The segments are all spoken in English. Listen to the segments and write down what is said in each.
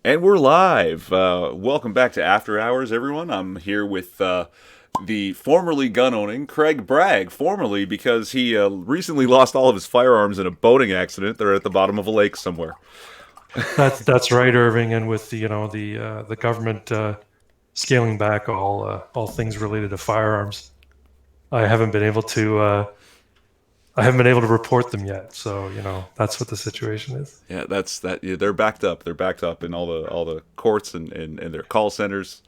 And we're live. Welcome back to After Hours, everyone. I'm here with the formerly gun owning Craig Bragg, formerly because he recently lost all of his firearms in a boating accident. They're at the bottom of a lake somewhere. That's right, Irving. And with the government scaling back all things related to firearms, I haven't been able to report them yet. So that's what the situation is. Yeah, that's that. Yeah, they're backed up. They're backed up in all the courts and their call centers.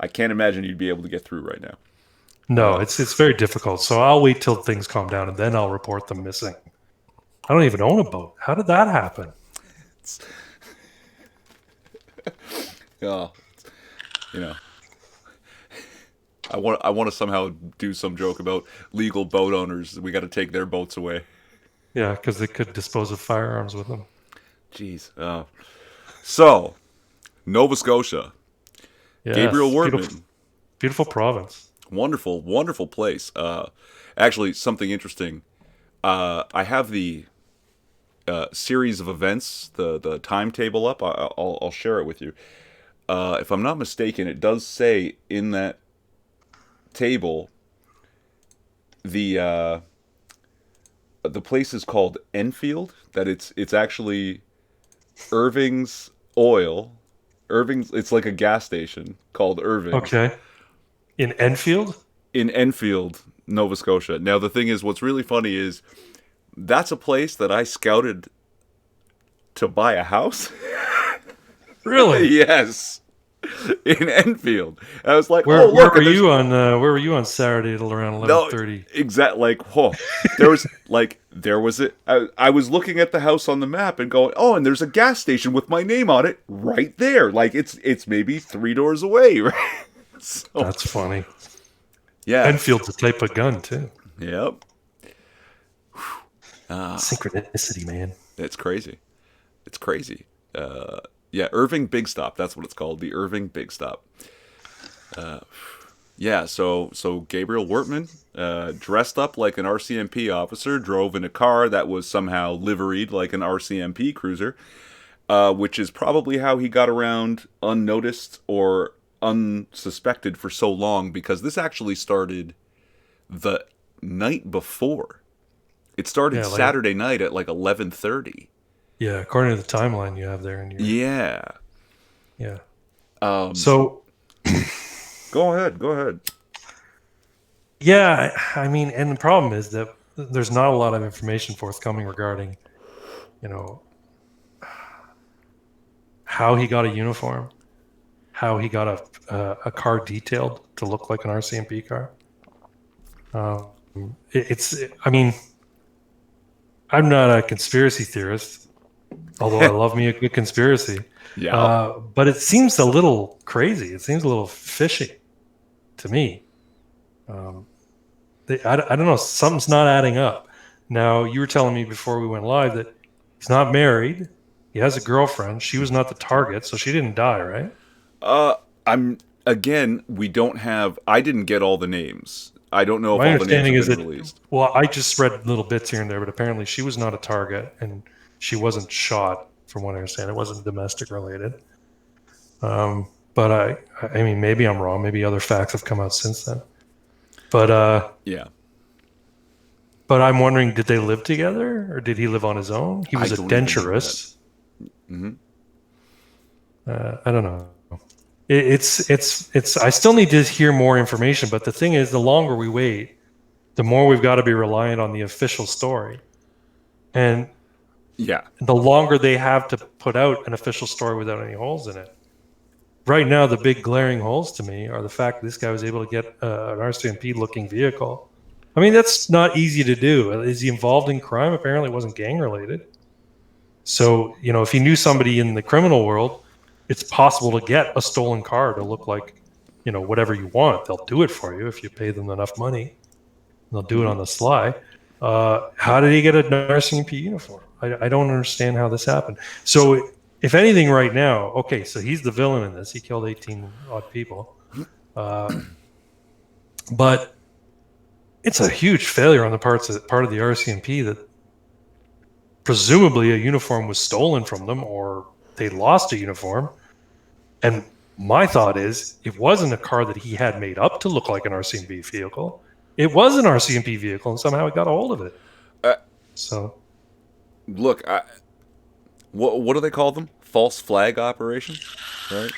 I can't imagine you'd be able to get through right now. No, it's very difficult. So I'll wait till things calm down and then I'll report them missing. I don't even own a boat. How did that happen? Oh, you know, I want to somehow do some joke about legal boat owners. We got to take their boats away. Yeah, because they could dispose of firearms with them. Jeez. So, Nova Scotia, Gabriel Yes, beautiful, Wortman, beautiful province. wonderful, wonderful place. Actually, something interesting. I have the series of events, the timetable up. I'll share it with you. If I'm not mistaken, it does say in that table the the place is called Enfield. That it's actually Irving's Oil. Irving's. It's like a gas station called Irving's Okay, in Enfield. in Enfield, Nova Scotia. Now the thing is, what's really funny is that's a place that I scouted to buy a house. Really? Yes, in Enfield. I was like, Where oh where look, were and there's you on where were you on Saturday at around no 11:30? exact like whoa. There was it. I was looking at the house on the map and going, oh, and there's a gas station with my name on it right there. Like it's maybe three doors away, right? So That's funny. yeah, Enfield's a type of gun too. yep. Synchronicity, man. It's crazy. It's crazy. Yeah, Irving Big Stop. That's what it's called. The Irving Big Stop. Yeah. So Gabriel Wortman, dressed up like an RCMP officer, drove in a car that was somehow liveried like an RCMP cruiser, which is probably how he got around unnoticed or unsuspected for so long. Because this actually started the night before. It started Yeah, like Saturday night at like 11:30. yeah, according to the timeline you have there in your Yeah. yeah. Um, So Go ahead. Go ahead. yeah, I mean, and the problem is that there's not a lot of information forthcoming regarding, you know, how he got a uniform, how he got a car detailed to look like an RCMP car. Um, I mean, I'm not a conspiracy theorist, although I love me a good conspiracy. Yeah. But it seems a little crazy. It seems a little fishy to me. Um, I don't know. Something's not adding up. Now, you were telling me before we went live that he's not married. He has a girlfriend. She was not the target, so she didn't die, right? Uh, I'm again. We don't have. I didn't get all the names. I don't know if My all the names understanding have is been that, released. well, I just read little bits here and there, but apparently she was not a target and she wasn't shot, from what I understand. It wasn't domestic related. But I mean, maybe I'm wrong. Maybe other facts have come out since then. But Yeah. but I'm wondering, did they live together or did he live on his own? He I was a don't even know that. denturist. Hmm. I don't know. It's. I still need to hear more information. But the thing is, the longer we wait, the more we've got to be reliant on the official story, and Yeah. the longer they have to put out an official story without any holes in it. Right now, the big glaring holes to me are the fact that this guy was able to get an RCMP looking vehicle. I mean, that's not easy to do. Is he involved in crime? Apparently, it wasn't gang related. So, if you knew somebody in the criminal world, it's possible to get a stolen car to look like, whatever you want. They'll do it for you if you pay them enough money. They'll do it Hmm. on the sly. How did he get an RCMP uniform? I don't understand how this happened. So, if anything, right now, okay, so he's the villain in this. He killed 18 odd people. Uh, but it's a huge failure on the part of the RCMP that presumably a uniform was stolen from them or they lost a uniform. And my thought is, it wasn't a car that he had made up to look like an RCMP vehicle. It was an RCMP vehicle, and somehow he got a hold of it. Uh, So, Look, what do they call them? False flag operation, right?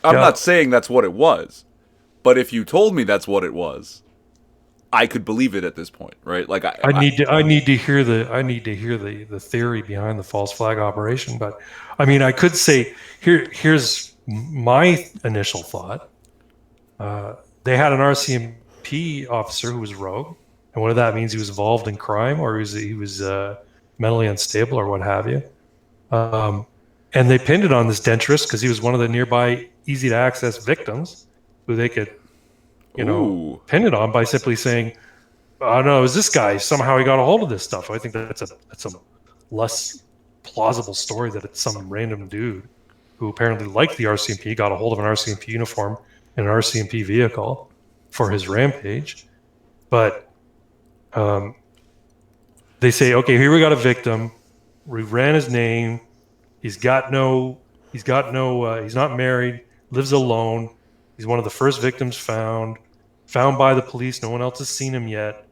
I'm yeah, not saying that's what it was, but if you told me that's what it was, I could believe it at this point, right? Like I need to hear the theory behind the false flag operation. But I mean, I could say here's my initial thought. They had an RCMP officer who was rogue, and whether that means he was involved in crime or he was mentally unstable or what have you. And they pinned it on this denturist because he was one of the nearby easy to access victims who they could, ooh, pin it on by simply saying, "I don't know, it was this guy. Somehow he got a hold of this stuff." I think that's a less plausible story that it's some random dude who apparently liked the RCMP, got a hold of an RCMP uniform and an RCMP vehicle for his rampage. But they say, okay, here we got a victim. We ran his name. He's not married, lives alone. He's one of the first victims found by the police. No one else has seen him yet.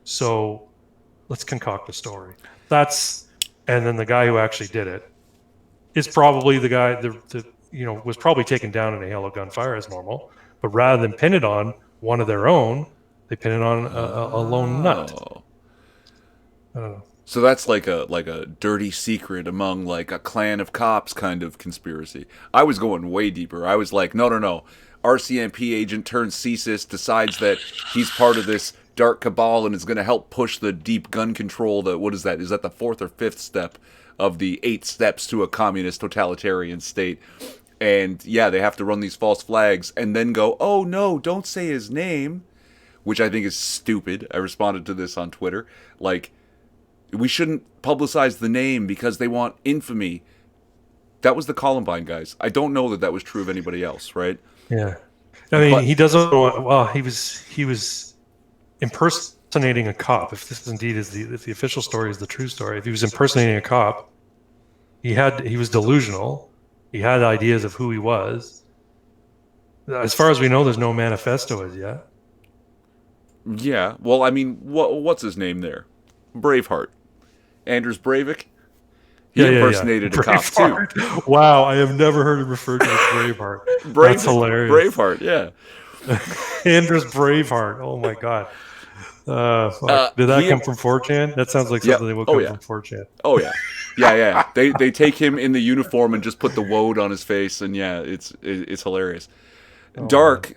So let's concoct a story. And then the guy who actually did it is probably the guy that was probably taken down in a hail of gunfire as normal. But rather than pin it on one of their own, they pin it on a lone nut. I don't know. So that's like a dirty secret among like a clan of cops kind of conspiracy. I was going way deeper. I was like, no. RCMP agent turned CSIS decides that he's part of this dark cabal and is going to help push the deep gun control. What is that? Is that the 4th or 5th step of the 8 steps to a communist totalitarian state? And yeah, they have to run these false flags and then go, oh no, don't say his name, which I think is stupid. I responded to this on Twitter. Like, we shouldn't publicize the name because they want infamy. That was the Columbine guys. I don't know that was true of anybody else, right? Yeah, I mean, he doesn't. Well, he was impersonating a cop. If this indeed is if the official story is the true story, if he was impersonating a cop, he was delusional. He had ideas of who he was. As far as we know, there's no manifesto as yet. Yeah. Well, I mean, what's his name there? Braveheart. Anders Breivik. He impersonated a cop too. Wow, I have never heard him referred to as Braveheart. That's hilarious. Braveheart, yeah. Anders Braveheart. Oh my god. Did that come from 4chan? That sounds like something that would come from 4chan. Oh yeah. Yeah. They take him in the uniform and just put the woad on his face, and yeah, it's hilarious. Dark,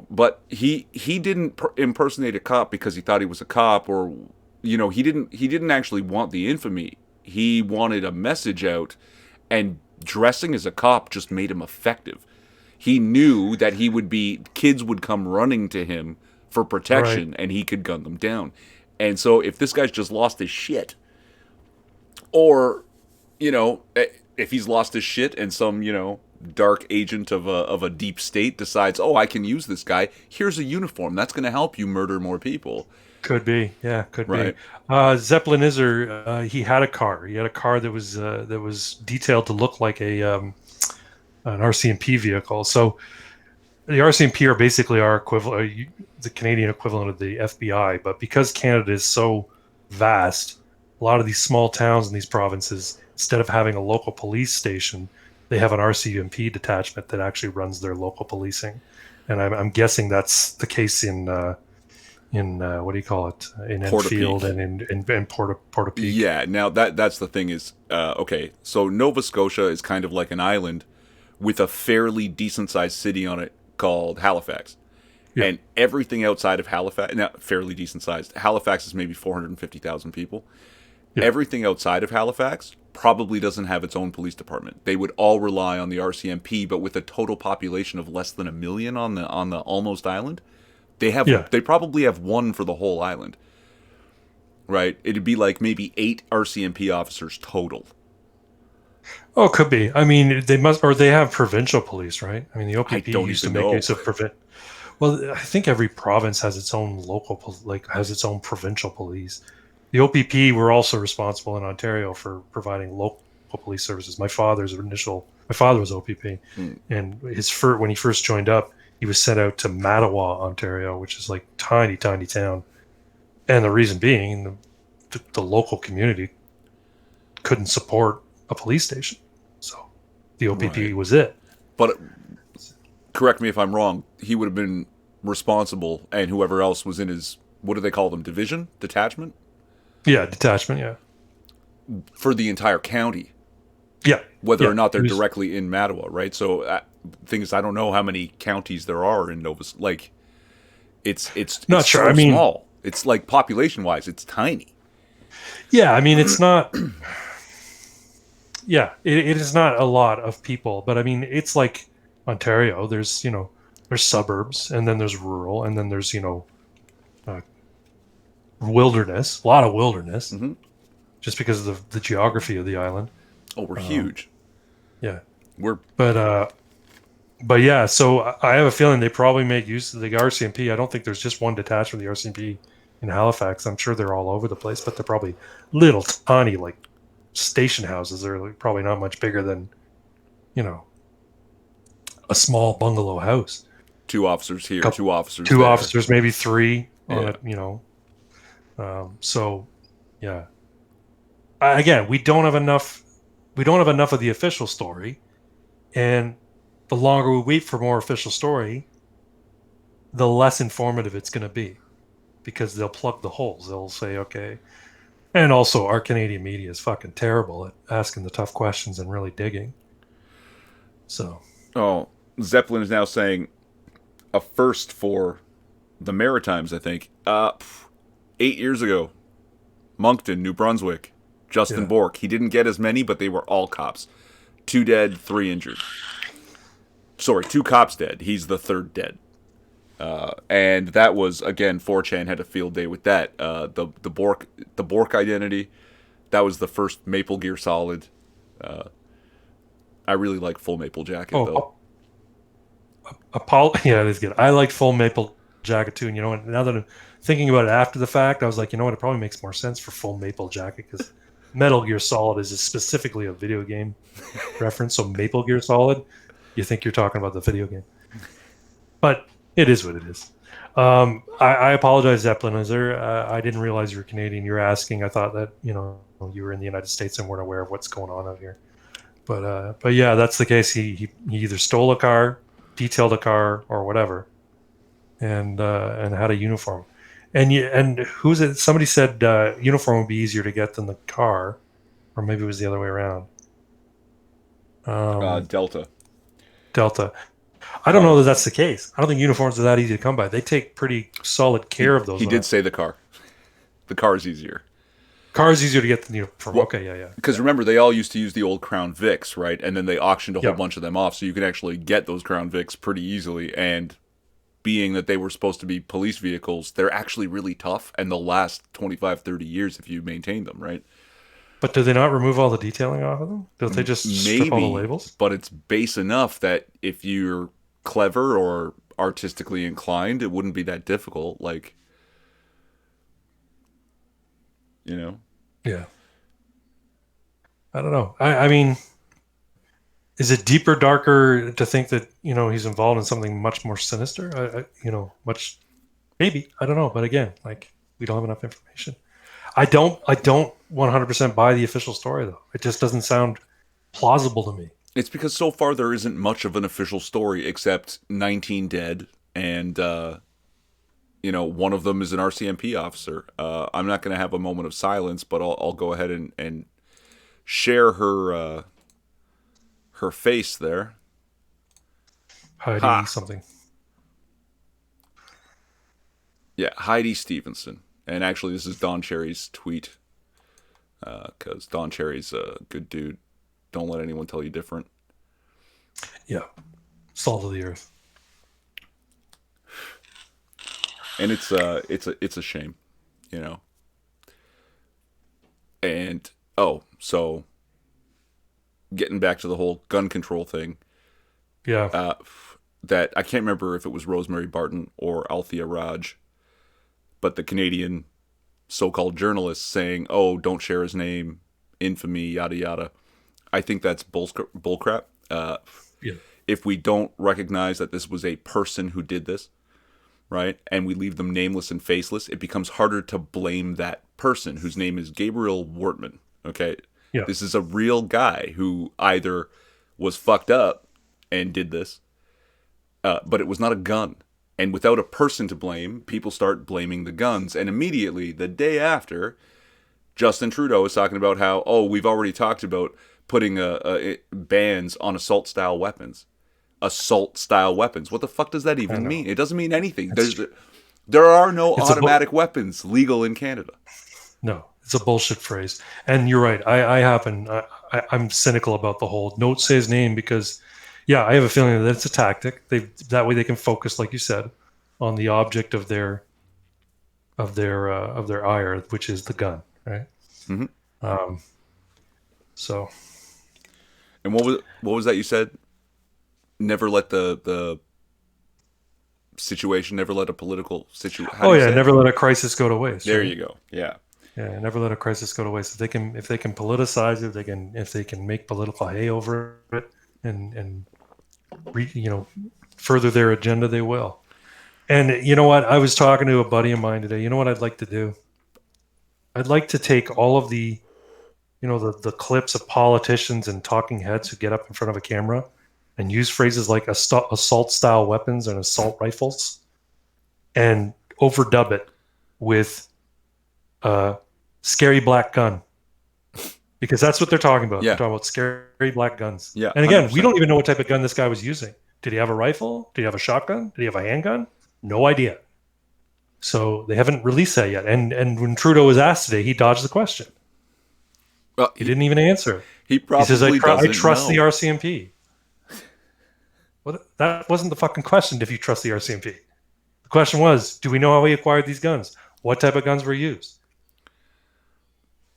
but he didn't impersonate a cop because he thought he was a cop, or he didn't actually want the infamy. He wanted a message out, and dressing as a cop just made him effective. He knew that kids would come running to him for protection, right, and he could gun them down. And so if this guy's just lost his shit, or, if he's lost his shit and some, dark agent of a deep state decides, oh, I can use this guy, here's a uniform, that's going to help you murder more people. Could be, yeah, could be. Zeppelin Izzar, he had a car. He had a car that was detailed to look like an RCMP vehicle. So the RCMP are basically our equivalent, the Canadian equivalent of the FBI. But because Canada is so vast, a lot of these small towns in these provinces, instead of having a local police station, they have an RCMP detachment that actually runs their local policing. And I'm guessing that's the case in what do you call it, in Enfield and in Portapique. Yeah, now that's the thing is, okay, so Nova Scotia is kind of like an island with a fairly decent sized city on it called Halifax. Yeah. And everything outside of Halifax, now fairly decent sized, Halifax is maybe 450,000 people. Yeah. Everything outside of Halifax probably doesn't have its own police department. They would all rely on the RCMP, but with a total population of less than 1 million on the almost island, they probably have one for the whole island. Right? It'd be like maybe 8 RCMP officers total. Oh, it could be. I mean, they have provincial police, right? I mean, the OPP used to make use of Well, I think every province has its own has its own provincial police. The OPP were also responsible in Ontario for providing local municipal police services. My father was OPP, Hmm. and when he first joined up, he was sent out to Mattawa, Ontario, which is like tiny, tiny town. And the reason being, the local community couldn't support a police station, so the OPP Right. was it. But correct me if I'm wrong. He would have been responsible, and whoever else was in his, what do they call them? Division, detachment, Yeah, detachment. Yeah, for the entire county, yeah, whether yeah. or not they're He was directly in Mattawa, right? So, thing is, I don't know how many counties there are in Nova. Like, it's not sure. so I mean, small. It's like population wise, it's tiny. yeah, I mean, it's not. Yeah, it is not a lot of people, but I mean, it's like Ontario. There's suburbs, and then there's rural, and then there's uh, wilderness, a lot of wilderness, Hmm. just because of the geography of the island. Oh, we're Um, huge. yeah, We're but but yeah, so I have a feeling they probably make use of the RCMP. I don't think there's just one detachment of the RCMP in Halifax. I'm sure they're all over the place, but they're probably little tiny like station houses. They're like probably not much bigger than you know a small bungalow house. 2 officers here, Couple, 2 officers two there. officers, maybe three on Yeah. it. So yeah. Again, we don't have enough. We don't have enough of the official story, and the longer we wait for more official story, the less informative it's going to be, because they'll plug the holes. They'll say, okay. And also, our Canadian media is fucking terrible at asking the tough questions and really digging. So, Oh, Zeppelin is now saying a first for the Maritimes, I think. 8 years ago, Moncton, New Brunswick, Justin yeah. Bork. He didn't get as many, but they were all cops. 2 dead, 3 injured. Sorry, 2 cops dead. He's the 3rd dead. And that was, again, 4chan had a field day with that. The Bork identity. That was the first Maple Gear Solid. I really like Full Maple Jacket though. Oh, yeah, it is good. I liked Full Maple Jacket too. And now that I'm thinking about it after the fact, I was like, it probably makes more sense for Full Maple Jacket, because Metal Gear Solid is specifically a video game reference. So Maple Gear Solid, you think you're talking about the video game, but it is what it is. I apologize, Zeppelin. I didn't realize you were Canadian. You were asking. I thought that you were in the United States and weren't aware of what's going on out here. But yeah, that's the case. He either stole a car, detailed a car, or whatever, and had a uniform. And who's it? Somebody said uniform would be easier to get than the car, or maybe it was the other way around. Delta. Delta. I don't know that that's the case. I don't think uniforms are that easy to come by. They take pretty solid care of those. He did say the car. The car is easier. Car is easier to get than the uniform. Well, Okay, yeah. Because remember, they all used to use the old Crown Vics, right? And then they auctioned a whole Yeah. bunch of them off, so you could actually get those Crown Vics pretty easily. And being that they were supposed to be police vehicles, they're actually really tough, and they'll last 25, 30 years if you maintain them, right? But do they not remove all the detailing off of them? Don't they just strip all the Maybe, labels? but it's base enough that if you're clever or artistically inclined, it wouldn't be that difficult. Like, you know? Yeah. I don't know. I mean, is it deeper, darker to think that he's involved in something much more sinister? Much maybe. I don't know. But again, like, we don't have enough information. I don't 100% buy the official story though. It just doesn't sound plausible to me. It's because so far there isn't much of an official story except 19 dead, and one of them is an RCMP officer. I'm not going to have a moment of silence, but I'll go ahead and share her face there. Heidi Ha! something. Yeah, Heidi Stevenson. And actually, this is Don Cherry's tweet, because Don Cherry's a good dude. Don't let anyone tell you different. Yeah. Salt of the earth. And it's a shame, And so getting back to the whole gun control thing, Yeah. that I can't remember if it was Rosemary Barton or Althea Raj, but the Canadian so-called journalist saying, "Oh, don't share his name, infamy, yada yada." I think that's bullcrap. Yeah. If we don't recognize that this was a person who did this, right, and we leave them nameless and faceless, it becomes harder to blame that person whose name is Gabriel Wortman. Okay, Yeah. this is a real guy who either was fucked up and did this, but it was not a gun. And without a person to blame, people start blaming the guns. And immediately, the day after, Justin Trudeau is talking about how, oh, we've already talked about putting bans on assault-style weapons. Assault-style weapons. What the fuck does that even mean? It doesn't mean anything. There are no automatic weapons legal in Canada. No, it's a bullshit phrase. And you're right. I'm cynical about the whole don't say his name because, yeah, I have a feeling that it's a tactic. That way they can focus, like you said, on the object of their ire, which is the gun, right? Mm-hmm. So. And what was that you said? Never let the situation, never let a political situation. Oh yeah, never let a crisis go to waste. There right? you go. Yeah. Yeah, never let a crisis go to waste. If they can politicize it, if they can make political hay over it, and further their agenda, they will. And you know what? I was talking to a buddy of mine today. You know what I'd like to do? I'd like to take all of the, the clips of politicians and talking heads who get up in front of a camera and use phrases like assault-style weapons and assault rifles, and overdub it with scary black gun, because that's what they're talking about. Yeah. They're talking about scary black guns. Yeah. And again, 100%. we don't even know what type of gun this guy was using. Did he have a rifle? Did he have a shotgun? Did he have a handgun? No idea. So they haven't released that yet. And when Trudeau was asked today, he dodged the question. He didn't even answer it. He probably says, I doesn't trust know. the RCMP. Well, that wasn't the fucking question, if you trust the RCMP. The question was, do we know how he acquired these guns? What type of guns were used?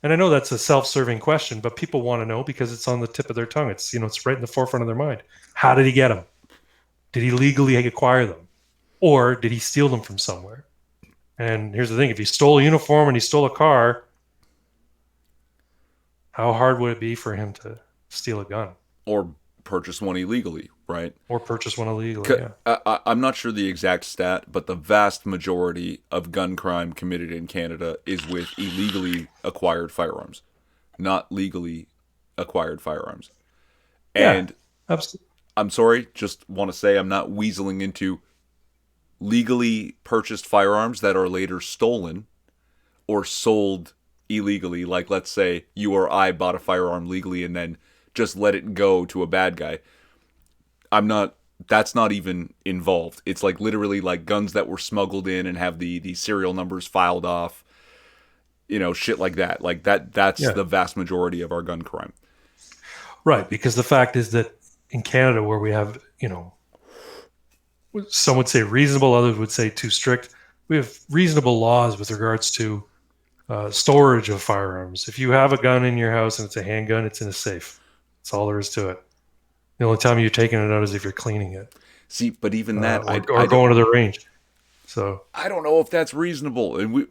And I know that's a self-serving question, but people want to know because it's on the tip of their tongue. It's it's right in the forefront of their mind. How did he get them? Did he legally acquire them? Or did he steal them from somewhere? And here's the thing. If he stole a uniform and he stole a car, how hard would it be for him to steal a gun? Or purchase one illegally, right? Or purchase one illegally, yeah. I'm not sure the exact stat, but the vast majority of gun crime committed in Canada is with illegally acquired firearms, not legally acquired firearms. And absolutely. I'm sorry, just want to say I'm not weaseling into legally purchased firearms that are later stolen or sold illegally. Like, let's say you or I bought a firearm legally and then just let it go to a bad guy. That's not even involved. It's like literally like guns that were smuggled in and have the serial numbers filed off, shit like that. Like that's the vast majority of our gun crime. Right, because the fact is that in Canada, where we have, some would say reasonable, others would say too strict, we have reasonable laws with regards to storage of firearms. If you have a gun in your house and it's a handgun, it's in a safe. That's all there is to it. The only time you're taking it out is if you're cleaning it. See, but even that, or going to the range. So I don't know if that's reasonable. And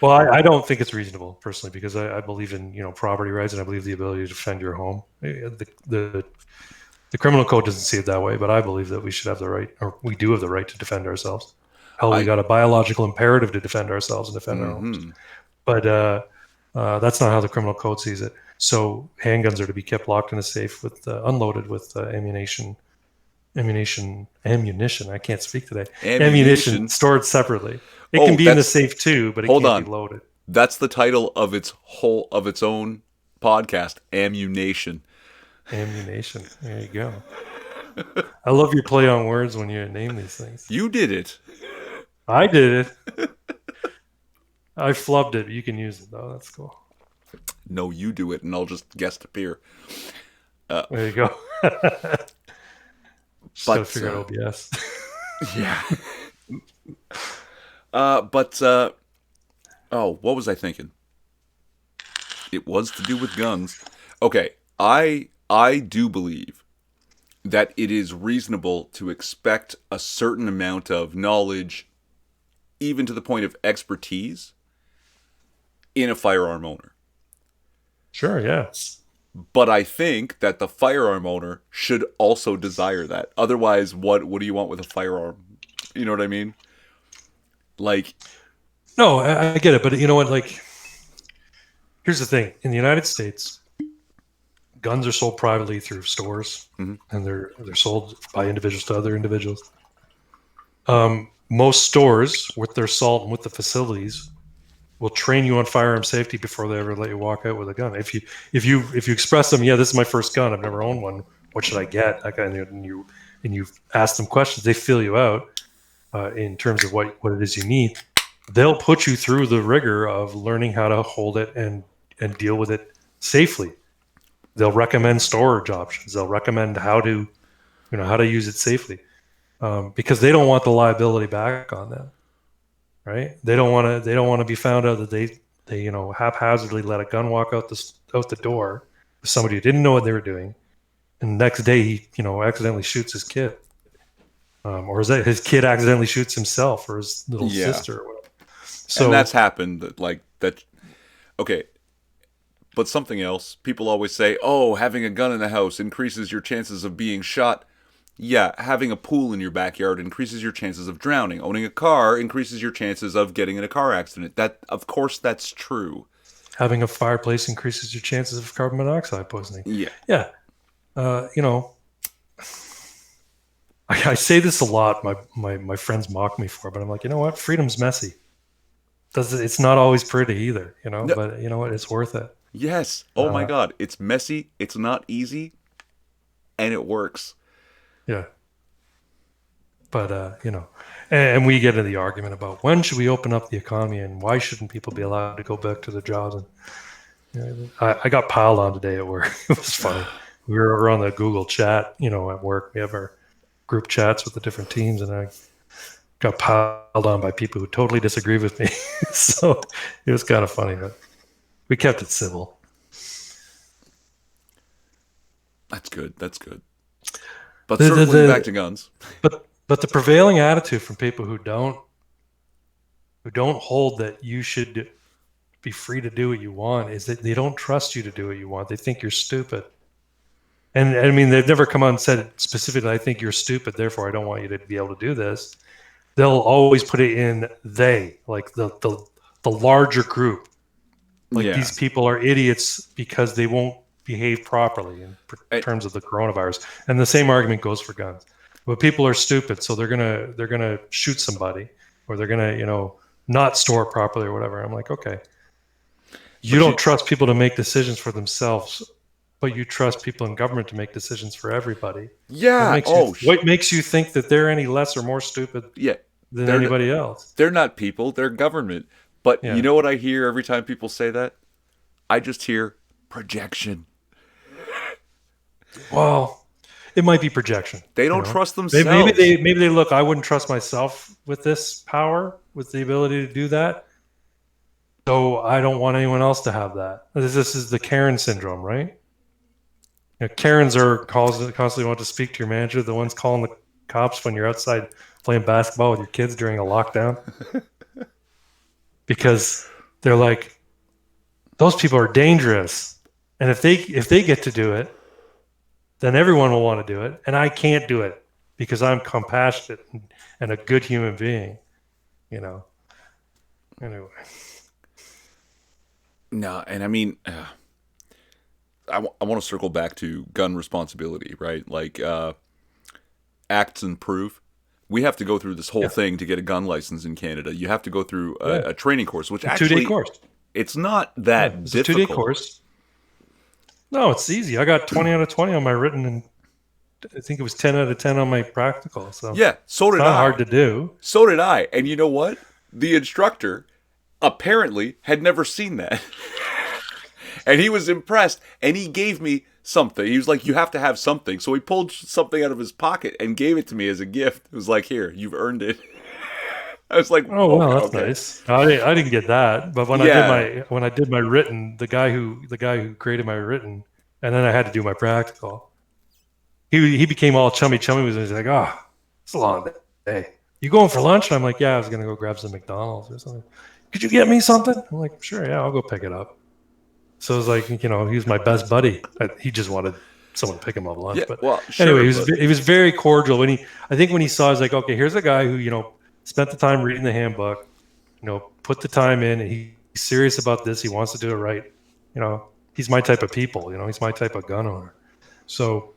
well, I don't think it's reasonable personally, because I believe in property rights, and I believe the ability to defend your home. The criminal code doesn't see it that way, but I believe that we should have the right, or we do have the right to defend ourselves. Hell, we got a biological imperative to defend ourselves and defend our homes. But that's not how the criminal code sees it. So handguns are to be kept locked in a safe with unloaded with ammunition. I can't speak today. Ammunition stored separately. It can be in the safe too, but it can't be loaded. That's the title of its own podcast, Ammunition. Ammunition. There you go. I love your play on words when you name these things. You did it. I did it. I flubbed it. You can use it though. That's cool. No, you do it, and I'll just guest appear. There you go. Just gotta figure out OBS. Yeah. What was I thinking? It was to do with guns. Okay, I do believe that it is reasonable to expect a certain amount of knowledge, even to the point of expertise, in a firearm owner. Sure, yeah. But I think that the firearm owner should also desire that. Otherwise, what do you want with a firearm? You know what I mean? Like, No, I get it, but you know what? Like, here's the thing: in the United States, guns are sold privately through stores, mhm. and they're sold by individuals to other individuals. Most stores, with their salt and with the facilities, will train you on firearm safety before they ever let you walk out with a gun. If you express them, yeah, this is my first gun. I've never owned one. What should I get? That kind of, and you ask them questions. They fill you out in terms of what it is you need. They'll put you through the rigor of learning how to hold it and deal with it safely. They'll recommend storage options. They'll recommend how to use it safely, because they don't want the liability back on them, right? They don't want to be found out that they haphazardly let a gun walk out the door with somebody who didn't know what they were doing, and the next day he accidentally shoots his kid, or his kid accidentally shoots himself or his little Yeah. sister or whatever. And So that's happened. Like that. Okay. But something else. People always say, "Oh, having a gun in the house increases your chances of being shot." Yeah, having a pool in your backyard increases your chances of drowning. Owning a car increases your chances of getting in a car accident. That, of course, that's true. having a fireplace increases your chances of carbon monoxide poisoning. Yeah. Yeah, I say this a lot. My friends mock me for it, but I'm like, you know what? Freedom's messy. It's not always pretty either, No, but you know what? It's worth it. yes. Oh my God. It's messy. It's not easy, and it works. Yeah. But, and we get into the argument about when should we open up the economy and why shouldn't people be allowed to go back to their jobs. And I got piled on today at work. It was funny. We were on the Google chat, at work. We have our group chats with the different teams, and I got piled on by people who totally disagree with me. So it was kind of funny, but we kept it civil. That's good. That's good. But The- the- circling the- back to guns. But the prevailing attitude from people who don't hold that you should be free to do what you want is that they don't trust you to do what you want. They think you're stupid. And I mean, they've never come out and said specifically, I think you're stupid, therefore I don't want you to be able to do this. They'll always put it in they, like the larger group. Like Yeah. these people are idiots because they won't behave properly in I- terms of the coronavirus. And the same argument goes for guns. But people are stupid, so they're gonna shoot somebody, or they're gonna not store it properly or whatever. I'm like, okay, you don't trust people to make decisions for themselves, but you trust people in government to make decisions for everybody. Yeah. What makes you think that they're any less or more stupid Yeah. than They're- anybody else? They're not people. They're government. But Yeah. you know what I hear every time people say that? I just hear projection. Well, it might be projection. They don't trust themselves. Maybe they look. I wouldn't trust myself with this power, with the ability to do that. So I don't want anyone else to have that. This is the Karen syndrome, right? Karens are constantly want to speak to your manager. The ones calling the cops when you're outside playing basketball with your kids during a lockdown, because they're like, those people are dangerous, and if they get to do it, then everyone will want to do it, and I can't do it because I'm compassionate and a good human being. Anyway. No, and I mean, I want to circle back to gun responsibility, right? Like acts and proof. We have to go through this whole thing to get a gun license in Canada. You have to go through a training course, which actually 2-day course. It's not that It's difficult. a 2-day course. No, it's easy. I got 20 out of 20 on my written, and I think it was 10 out of 10 on my practical. So Yeah, so did it's not I. hard to do. So did I. And you know what? The instructor apparently had never seen that. And he was impressed, and he gave me something. He was like, you have to have something. So he pulled something out of his pocket and gave it to me as a gift. It was like, here, you've earned it. I was like, Oh well, that's okay. nice. I didn't get that, but when I did my written, the guy who created my written, and then I had to do my practical. He became all chummy with me. He's like, oh, it's a long day. You going for lunch? And I'm like, yeah, I was gonna go grab some McDonald's or something. Could you get me something? I'm like, sure, yeah, I'll go pick it up. So it was like, he was my best buddy. He just wanted someone to pick him up lunch. Yeah, But well, anyway, sure, but he was very cordial I think when he saw, I was like, okay, here's a guy who, spent the time reading the handbook, put the time in, and he's serious about this. He wants to do it right. He's my type of people, he's my type of gun owner. So,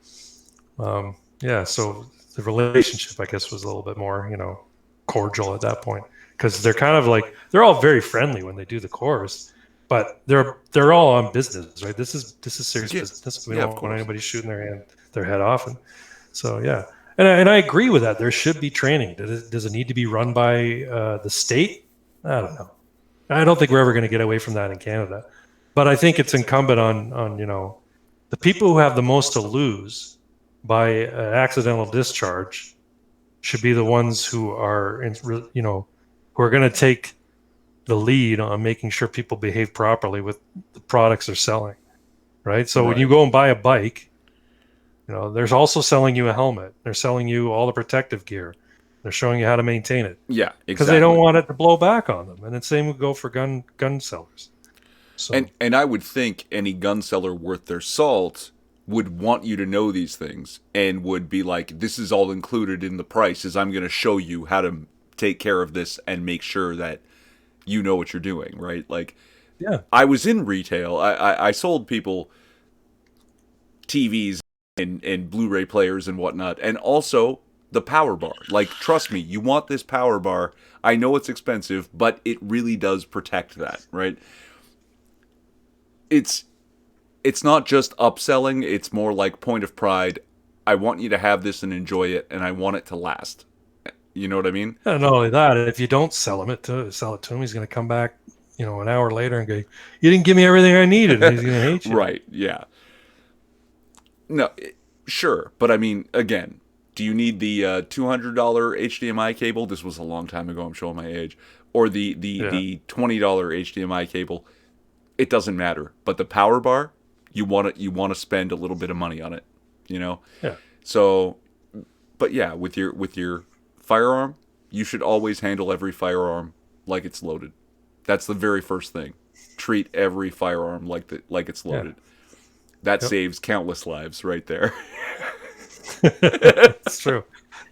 yeah, so the relationship, I guess, was a little bit more, cordial at that point, because they're kind of like, they're all very friendly when they do the course, but they're all on business, right? This is serious business. We don't want anybody shooting their head off. And so, yeah. And I agree with that. There should be training. Does it need to be run by the state? I don't know. I don't think we're ever going to get away from that in Canada. But I think it's incumbent on the people who have the most to lose by an accidental discharge should be the ones who are who are going to take the lead on making sure people behave properly with the products they're selling, right? So when you go and buy a bike, there's also selling you a helmet. They're selling you all the protective gear. They're showing you how to maintain it. Yeah, exactly. Because they don't want it to blow back on them. And the same would go for gun sellers. So. And I would think any gun seller worth their salt would want you to know these things and would be like, this is all included in the price, is I'm going to show you how to take care of this and make sure that you know what you're doing, right? Like, yeah, I was in retail. I sold people TVs and Blu-ray players and whatnot, and also the power bar. Like, trust me, you want this power bar. I know it's expensive, but it really does protect that, right? It's not just upselling, it's more like point of pride. I want you to have this and enjoy it, and I want it to last. You know what I mean? And not only that, if you don't sell it to him, he's going to come back, an hour later and go, "You didn't give me everything I needed." And he's going to hate you. Right? Yeah. No, sure, but I mean, again, do you need the $200 HDMI cable? This was a long time ago. I'm showing my age. Or the $20 HDMI cable? It doesn't matter. But the power bar, you want to spend a little bit of money on it. Yeah. So, but yeah, with your firearm, you should always handle every firearm like it's loaded. That's the very first thing. Treat every firearm like it's loaded. Yeah. That saves countless lives right there. It's true.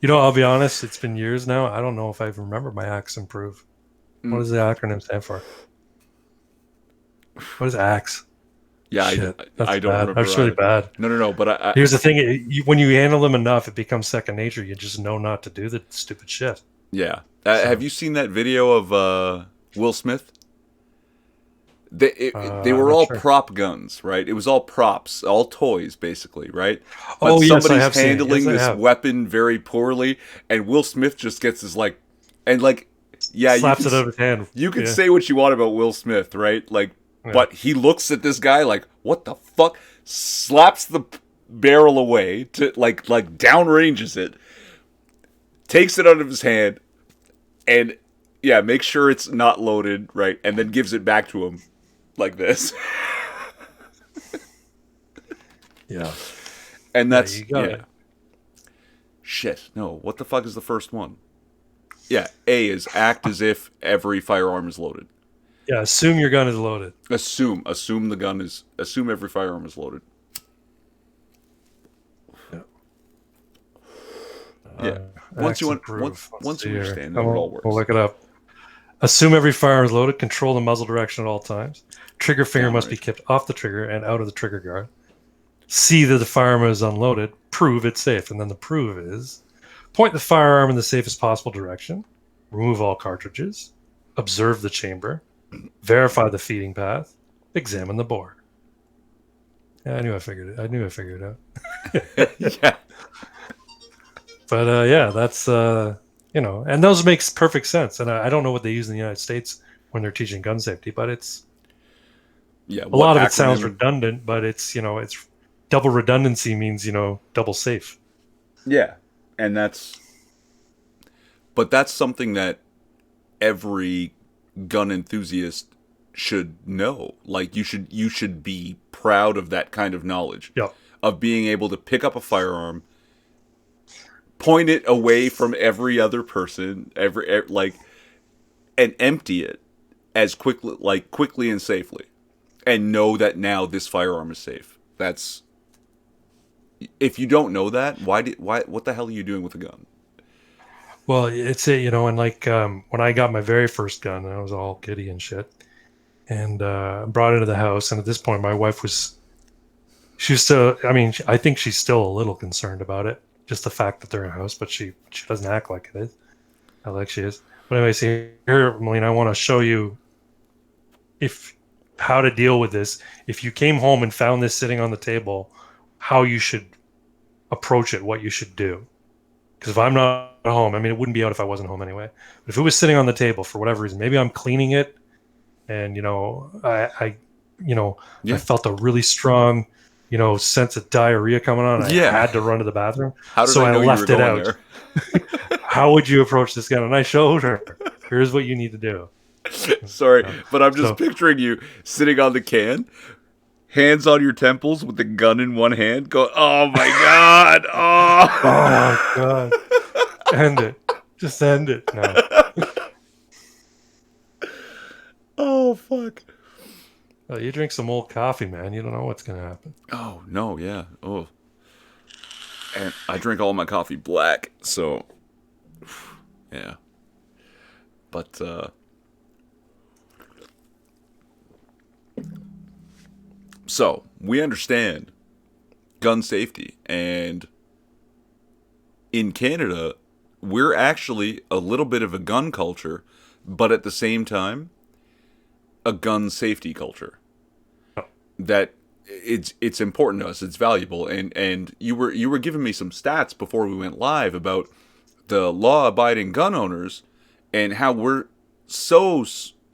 I'll be honest, it's been years now. I don't know if I remember my ACTS Improve. What does the acronym stand for? What is ACTS? Yeah, I don't remember. That's really bad. No. But here's the thing: when you handle them enough, it becomes second nature. You just know not to do the stupid shit. Yeah. Have you seen that video of Will Smith? They were all prop guns, right? It was all props, all toys, basically, right? But somebody's handling this weapon very poorly, and Will Smith just gets his slaps it out of his hand. You can say what you want about Will Smith, right? But he looks at this guy like, what the fuck? Slaps the barrel away to downranges it, takes it out of his hand, and makes sure it's not loaded, right? And then gives it back to him like this. Yeah. And that's Shit. No, what the fuck is the first one? Yeah, A is act as if every firearm is loaded. Yeah, assume your gun is loaded. Assume every firearm is loaded. Yeah. Once you understand how it all works. We'll look it up. Assume every firearm is loaded. Control the muzzle direction at all times. Trigger finger must be kept off the trigger and out of the trigger guard. See that the firearm is unloaded. Prove it's safe. And then the prove is point the firearm in the safest possible direction. Remove all cartridges. Observe the chamber. Verify the feeding path. Examine the bore. Yeah, I knew I figured it out. Yeah. But that's and those makes perfect sense. And I don't know what they use in the United States when they're teaching gun safety, but it's a lot of it sounds redundant, but it's it's double redundancy means double safe. Yeah, and that's something that every gun enthusiast should know. Like you should be proud of that kind of knowledge. Yep. Of being able to pick up a firearm, point it away from every other person, and empty it as quickly and safely. and know that now this firearm is safe. That's if you don't know that, why what the hell are you doing with a gun? Well, it's a, you know, and like when I got my very first gun, I was all giddy and shit, and brought it into the house. And at this point, my wife was, she was still, I mean, I think she's still a little concerned about it, just the fact that they're in a house, but she doesn't act like it is, like she is. But anyway, see here, Melina, I want to show you if how to deal with this. If you came home and found this sitting on the table, how you should approach it, what you should do. Because if I'm not at home, I mean, it wouldn't be out if I wasn't home anyway. But if it was sitting on the table for whatever reason, maybe I'm cleaning it, and I Yeah. felt a really strong, sense of diarrhea coming on. I Yeah. had to run to the bathroom, How did so I I know you were left it going out. there? How would you approach this gun? And I showed her. Here's what you need to do. Sorry, Yeah. but I'm just So- picturing you sitting on the can, hands on your temples with the gun in one hand, going, "Oh my god! Oh, Oh God! End it. Just end it. No. oh fuck! You drink some old coffee, man. You don't know what's gonna happen. Oh no, yeah. Oh, and I drink all my coffee black, so yeah. But so we understand gun safety, and in Canada, we're actually a little bit of a gun culture, but at the same time, a gun safety culture. That it's important to us. It's valuable, and you were giving me some stats before we went live about the law-abiding gun owners and how we're so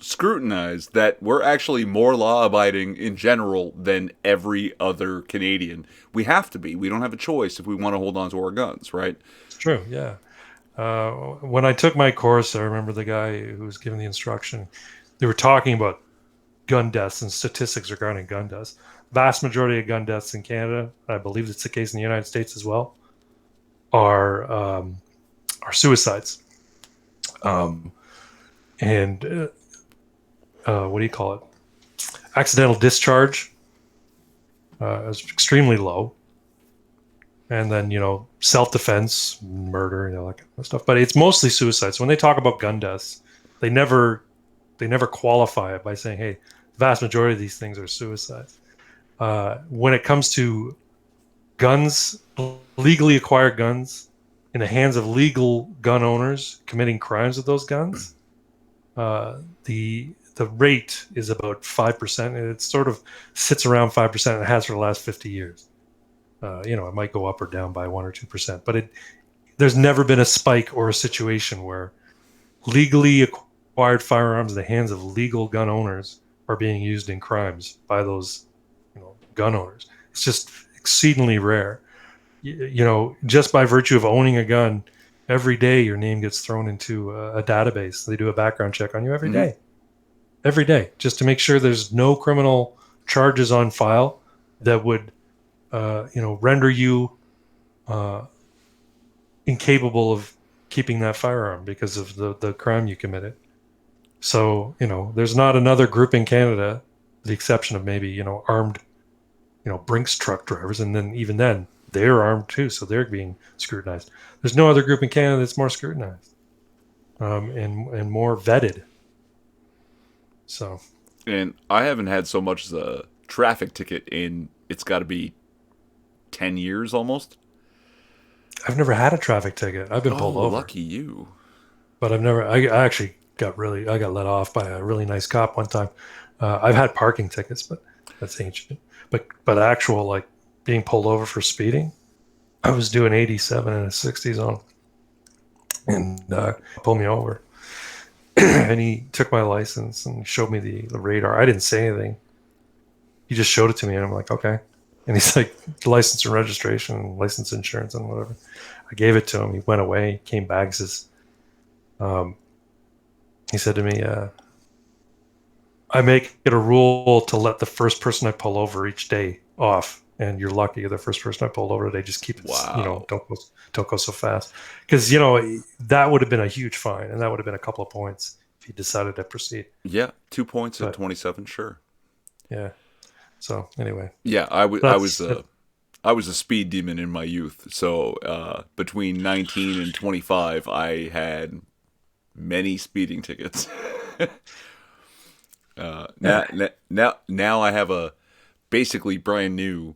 scrutinized that we're actually more law-abiding in general than every other Canadian. We have to be. We don't have a choice if we want to hold on to our guns, right? It's true. Yeah. When I took my course, I remember the guy who was giving the instruction. They were talking about gun deaths and statistics regarding gun deaths. Vast majority of gun deaths in Canada, I believe it's the case in the United States as well, are suicides. And what do you call it? Accidental discharge is extremely low. And then, self-defense, murder, that kind of stuff. But it's mostly suicides. When they talk about gun deaths, they never qualify it by saying, hey, the vast majority of these things are suicides. When it comes to guns, legally acquired guns in the hands of legal gun owners committing crimes with those guns, the rate is about 5%, and it sort of sits around 5%, and it has for the last 50 years. It might go up or down by 1 or 2%, but there's never been a spike or a situation where legally acquired firearms in the hands of legal gun owners are being used in crimes by those gun owners. It's just exceedingly rare. Just by virtue of owning a gun, every day your name gets thrown into a database. They do a background check on you every day. Every day, just to make sure there's no criminal charges on file that would render you incapable of keeping that firearm because of the crime you committed. So, there's not another group in Canada, with the exception of maybe, armed, Brinks truck drivers. And then even then, they're armed too. So they're being scrutinized. There's no other group in Canada that's more scrutinized and more vetted. So. And I haven't had so much as a traffic ticket in, it's got to be 10 years almost. I've never had a traffic ticket. I've been pulled over. Lucky you. But I actually got let off by a really nice cop one time. I've had parking tickets, but that's ancient. But actual, like, being pulled over for speeding, I was doing 87 in a 60 zone, and pulled me over. And he took my license and showed me the radar. I didn't say anything. He just showed it to me, and I'm like, okay. And he's like, license and registration, license, insurance, and whatever. I gave it to him. He went away, came back, says, he said to me, I make it a rule to let the first person I pull over each day off. And you're lucky you're the first person I pulled over today. Just keep it, Wow. don't go so fast. Because, that would have been a huge fine, and that would have been a couple of points if he decided to proceed. Yeah, 2 points at 27, sure. Yeah. So anyway, Yeah, that's it. I was a speed demon in my youth. So between 19 and 25, I had many speeding tickets. Yeah. Now I have a basically brand new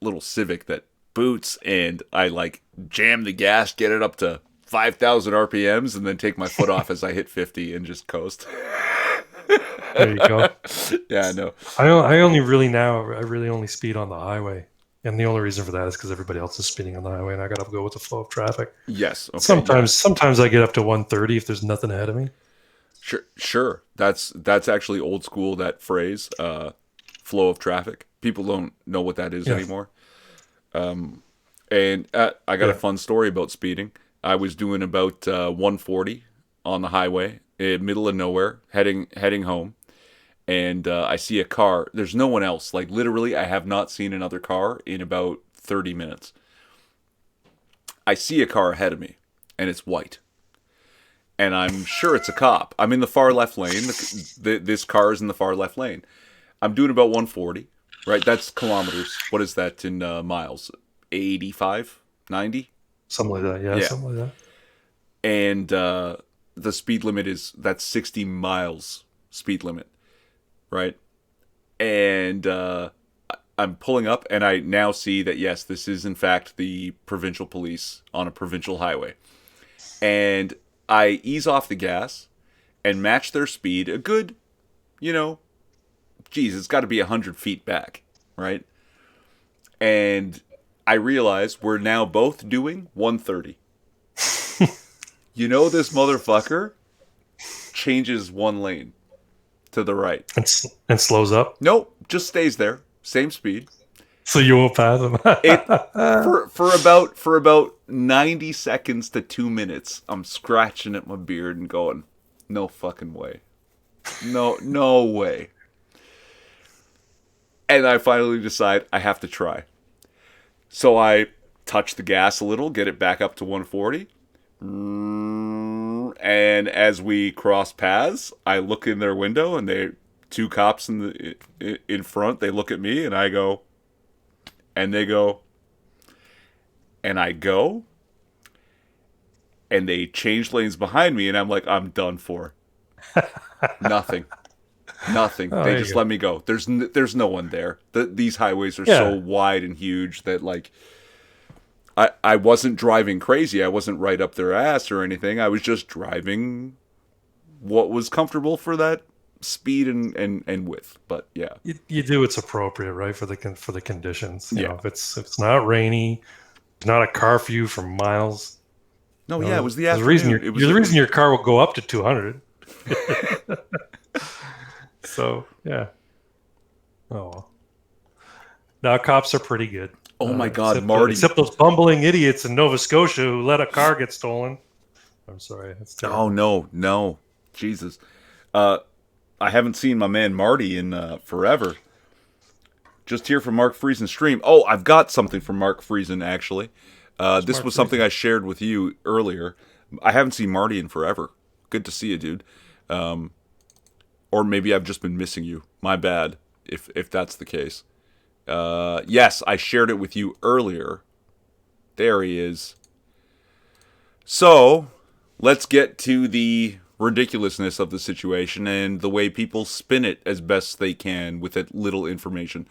little Civic that boots, and I like jam the gas, get it up to 5,000 RPMs, and then take my foot off as I hit 50 and just coast. There you go. Yeah, I know. I only really now I really only speed on the highway, and the only reason for that is because everybody else is speeding on the highway, and I got to go with the flow of traffic. Yes. Okay. Yeah. Sometimes I get up to 130 if there's nothing ahead of me. Sure. Sure. That's actually old school. That phrase, flow of traffic. People don't know what that is Yeah, anymore. And I got a yeah. fun story about speeding. I was doing about 140 on the highway, in middle of nowhere, heading home, and I see a car. There's no one else. Like literally, I have not seen another car in about 30 minutes. I see a car ahead of me, and it's white, and I'm sure it's a cop. I'm in the far left lane. This car is in the far left lane. I'm doing about 140. Right, that's kilometers. What is that in miles? 85, 90. Something like that. Yeah, Yeah, something like that. and the speed limit is that's 60 miles speed limit, right? And I'm pulling up, and I now see that yes, this is in fact the provincial police on a provincial highway, and I ease off the gas and match their speed a good, you know, geez, it's got to be 100 feet back, right? And I realize we're now both doing 130. You know, this motherfucker changes one lane to the right. And slows up, Nope, just stays there, same speed. so you won't pass him. It for about 90 seconds to 2 minutes. I'm scratching at my beard and going, no fucking way, no way. And I finally decide I have to try. So I touch the gas a little, get it back up to 140. And as we cross paths, I look in their window, and they two cops in front. They look at me, and I go, and they go, and I go, and they change lanes behind me, and I'm like, I'm done for. Nothing. Nothing. Oh, They there you just go. let me go. There's no one there. These highways are so Yeah, wide and huge that like I wasn't driving crazy. I wasn't right up their ass or anything. I was just driving what was comfortable for that speed and width. But yeah. you do what's appropriate, right, for for the conditions. You Yeah. know, if it's not rainy, it's not a car for you for miles. No, You yeah, it know, was the there's a reason afternoon. It was you're the reason your car will go up to 200. So yeah. Oh well. Now cops are pretty good. oh my god, Marty. Except those bumbling idiots in Nova Scotia who let a car get stolen. I'm sorry, that's Oh terrible. no, no. Jesus. Uh I haven't seen my man Marty in forever. Just here from Mark Friesen stream. Oh, I've got something from Mark Friesen actually. This Smart was something reason. I shared with you earlier. I haven't seen Marty in forever. Good to see you, dude. Or maybe I've just been missing you. My bad, if that's the case. Yes, I shared it with you earlier. There he is. So, let's get to the ridiculousness of the situation and the way people spin it as best they can with that little information.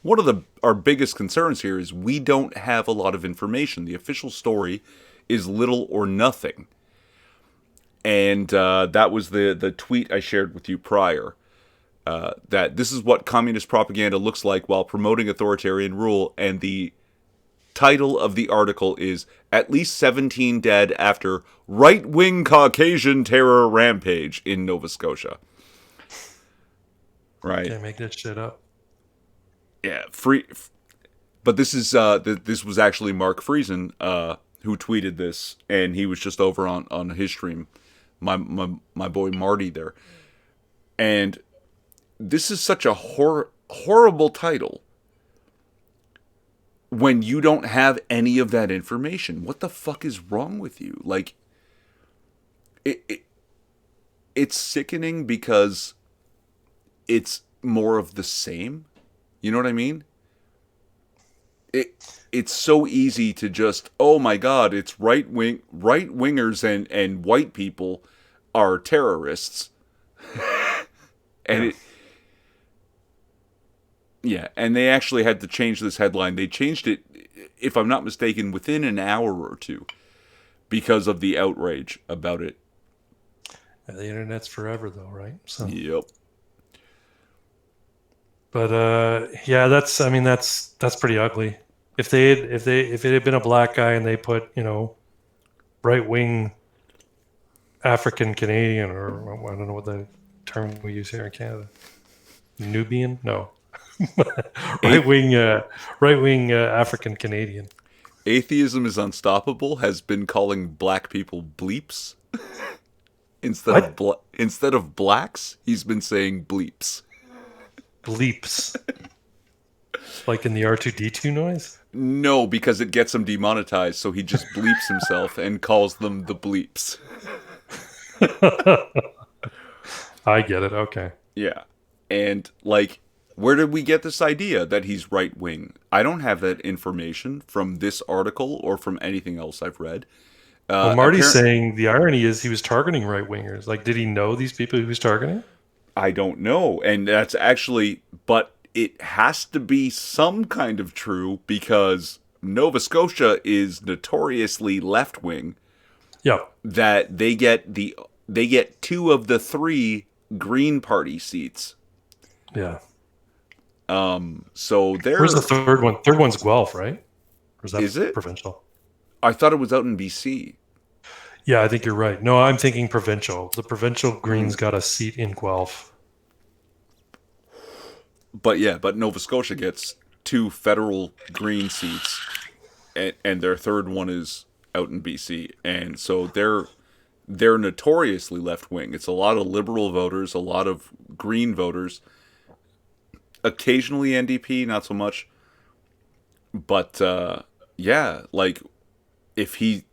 One of our biggest concerns here is we don't have a lot of information. The official story is little or nothing. And that was the tweet I shared with you prior. That this is what communist propaganda looks like while promoting authoritarian rule, and the title of the article is "At least 17 dead after right-wing Caucasian terror rampage in Nova Scotia." Right? Can't make this shit up. Yeah, free. But this is this was actually Mark Friesen who tweeted this, and he was just over on his stream. My boy Marty there, and this is such a horrible title when you don't have any of that information. What the fuck is wrong with you? Like, it's sickening because it's more of the same. You know what I mean? It's so easy to just, oh my god, it's right wingers and white people are terrorists. And Yeah. it, yeah, and they actually had to change this headline. They changed it, if I'm not mistaken, within an hour or two because of the outrage about it. The internet's forever, though, right? So, Yep. but yeah, that's pretty ugly. If it had been a black guy and they put right wing African Canadian, or I don't know what the term we use here in Canada, Nubian, no, A- right wing African Canadian. Atheism is Unstoppable has been calling black people bleeps What? instead of blacks. He's been saying bleeps. Bleeps, like in the R2D2 noise. No, because it gets him demonetized, so he just bleeps himself and calls them the bleeps. I get it. Okay. Yeah. And, like, where did we get this idea that he's right wing? I don't have that information from this article or from anything else I've read. Well, Marty's saying the irony is he was targeting right wingers. Like, did he know these people he was targeting? I don't know. And that's actually, but it has to be some kind of true because Nova Scotia is notoriously left wing. Yeah. That they get two of the three Green Party seats. Yeah. So there. Where's the third one? Third one's Guelph, right? Or is that provincial? I thought it was out in BC. Yeah, I think you're right. No, I'm thinking provincial. The provincial Greens got a seat in Guelph. But Nova Scotia gets two federal Green seats, and their third one is out in BC, and so they're notoriously left wing. It's a lot of Liberal voters, a lot of Green voters, occasionally NDP, not so much. But yeah, like if he